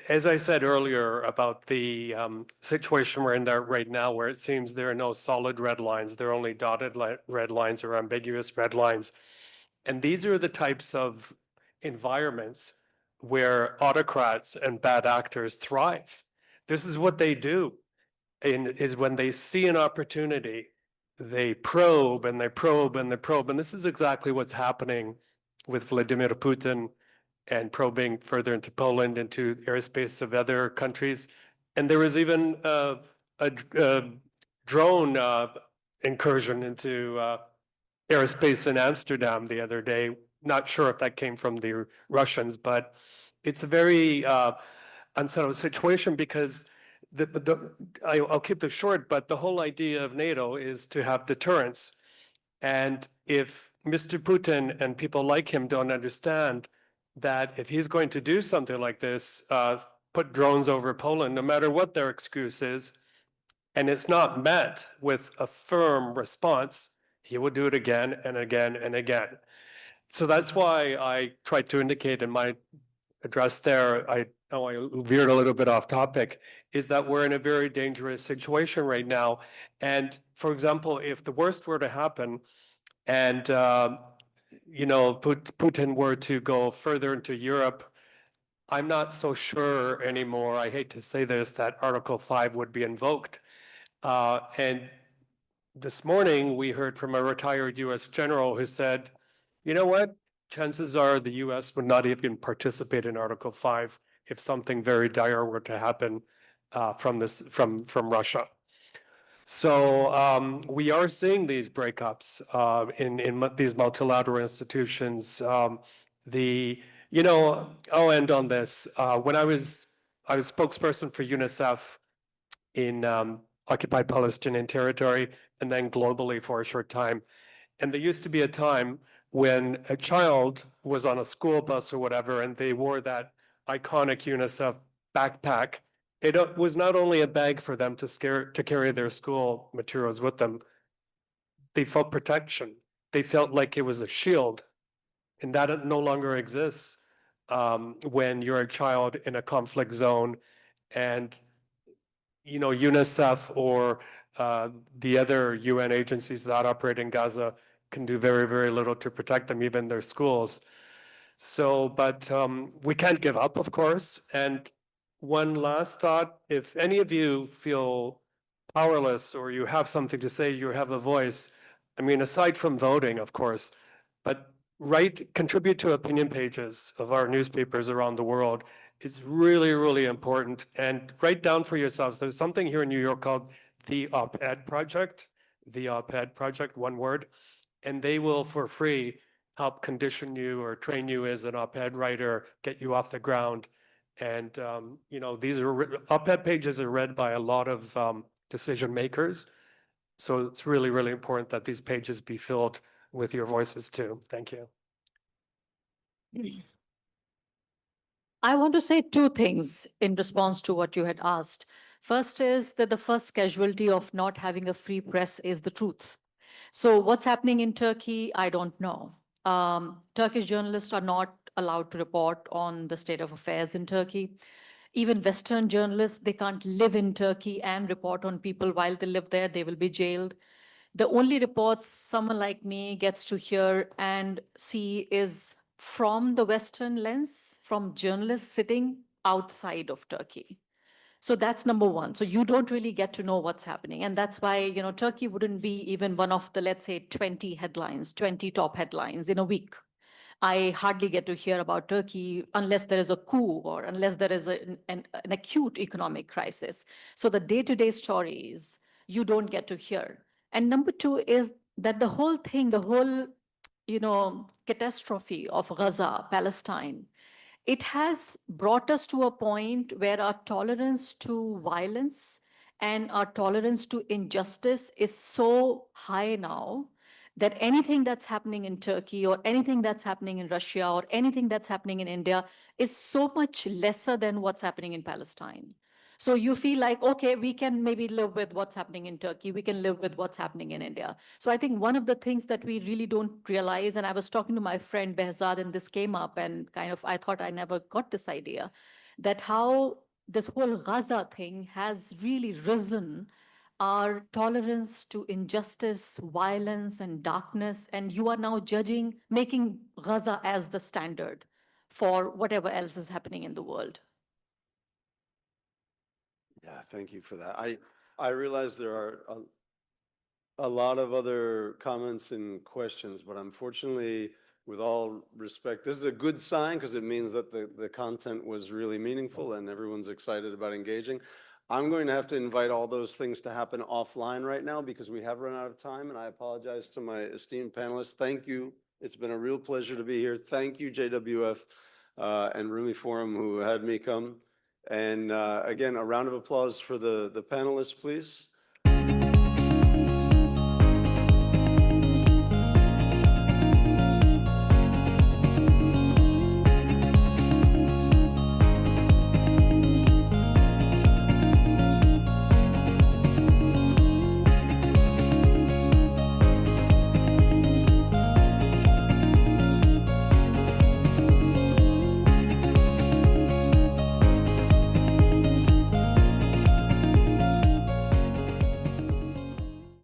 as I said earlier about the situation we're in there right now, where it seems there are no solid red lines, there are only dotted red lines or ambiguous red lines. And these are the types of environments where autocrats and bad actors thrive. This is what they do. Is when they see an opportunity, they probe and they probe and they probe. And this is exactly what's happening with Vladimir Putin, and probing further into Poland, into airspace of other countries. And there was even a drone incursion into airspace in Amsterdam the other day. Not sure if that came from the Russians, but it's a very unsettled situation, because I'll keep this short, but the whole idea of NATO is to have deterrence. And if Mr. Putin and people like him don't understand that if he's going to do something like this, put drones over Poland, no matter what their excuse is, and it's not met with a firm response, he will do it again and again and again. So that's why I tried to indicate in my address there, I veered a little bit off topic, is that we're in a very dangerous situation right now. And for example, if the worst were to happen and Putin were to go further into Europe, I'm not so sure anymore, I hate to say this, that Article 5 would be invoked. And this morning, we heard from a retired US general who said, you know what? Chances are the US would not even participate in Article 5 if something very dire were to happen from Russia. So we are seeing these breakups in these multilateral institutions. I'll end on this. When I was spokesperson for UNICEF in occupied Palestinian territory, and then globally for a short time. And there used to be a time when a child was on a school bus or whatever, and they wore that iconic UNICEF backpack. It was not only a bag for them to carry their school materials with them. They felt protection. They felt like it was a shield, and that no longer exists when you're a child in a conflict zone, and UNICEF or the other UN agencies that operate in Gaza can do very, very little to protect them, even their schools. So, but we can't give up, of course. And one last thought, if any of you feel powerless or you have something to say, you have a voice, I mean, aside from voting, of course, but contribute to opinion pages of our newspapers around the world. It's really, really important. And write down for yourselves, there's something here in New York called the Op-Ed Project, the Op-Ed Project, one word, and they will, for free, help condition you or train you as an op-ed writer, get you off the ground. And, you know, these are op-ed pages are read by a lot of decision makers. So it's really, really important that these pages be filled with your voices too. Thank you.
I want to say two things in response to what you had asked. First is that the first casualty of not having a free press is the truth. So what's happening in Turkey, I don't know. Turkish journalists are not allowed to report on the state of affairs in Turkey. Even Western journalists, they can't live in Turkey and report on people while they live there. They will be jailed. The only reports someone like me gets to hear and see is from the Western lens, from journalists sitting outside of Turkey. So that's number one. So you don't really get to know what's happening. And that's why, you know, Turkey wouldn't be even one of the, let's say, 20 headlines, 20 top headlines in a week. I hardly get to hear about Turkey unless there is a coup or unless there is an acute economic crisis. So the day-to-day stories, you don't get to hear. And number two is that the whole thing, the whole, you know, catastrophe of Gaza, Palestine, it has brought us to a point where our tolerance to violence and our tolerance to injustice is so high now that anything that's happening in Turkey or anything that's happening in Russia or anything that's happening in India is so much lesser than what's happening in Palestine. So you feel like, okay, we can maybe live with what's happening in Turkey. We can live with what's happening in India. So I think one of the things that we really don't realize, and I was talking to my friend Behzad, and this came up, and kind of, I thought I never got this idea, that how this whole Gaza thing has really risen our tolerance to injustice, violence, and darkness. And you are now judging, making Gaza as the standard for whatever else is happening in the world.
Yeah, thank you for that. I realize there are a lot of other comments and questions, but unfortunately, with all respect, this is a good sign because it means that the content was really meaningful and everyone's excited about engaging. I'm going to have to invite all those things to happen offline right now because we have run out of time, and I apologize to my esteemed panelists. Thank you. It's been a real pleasure to be here. Thank you, JWF and Rumi Forum, who had me come. And again, a round of applause for the panelists, please.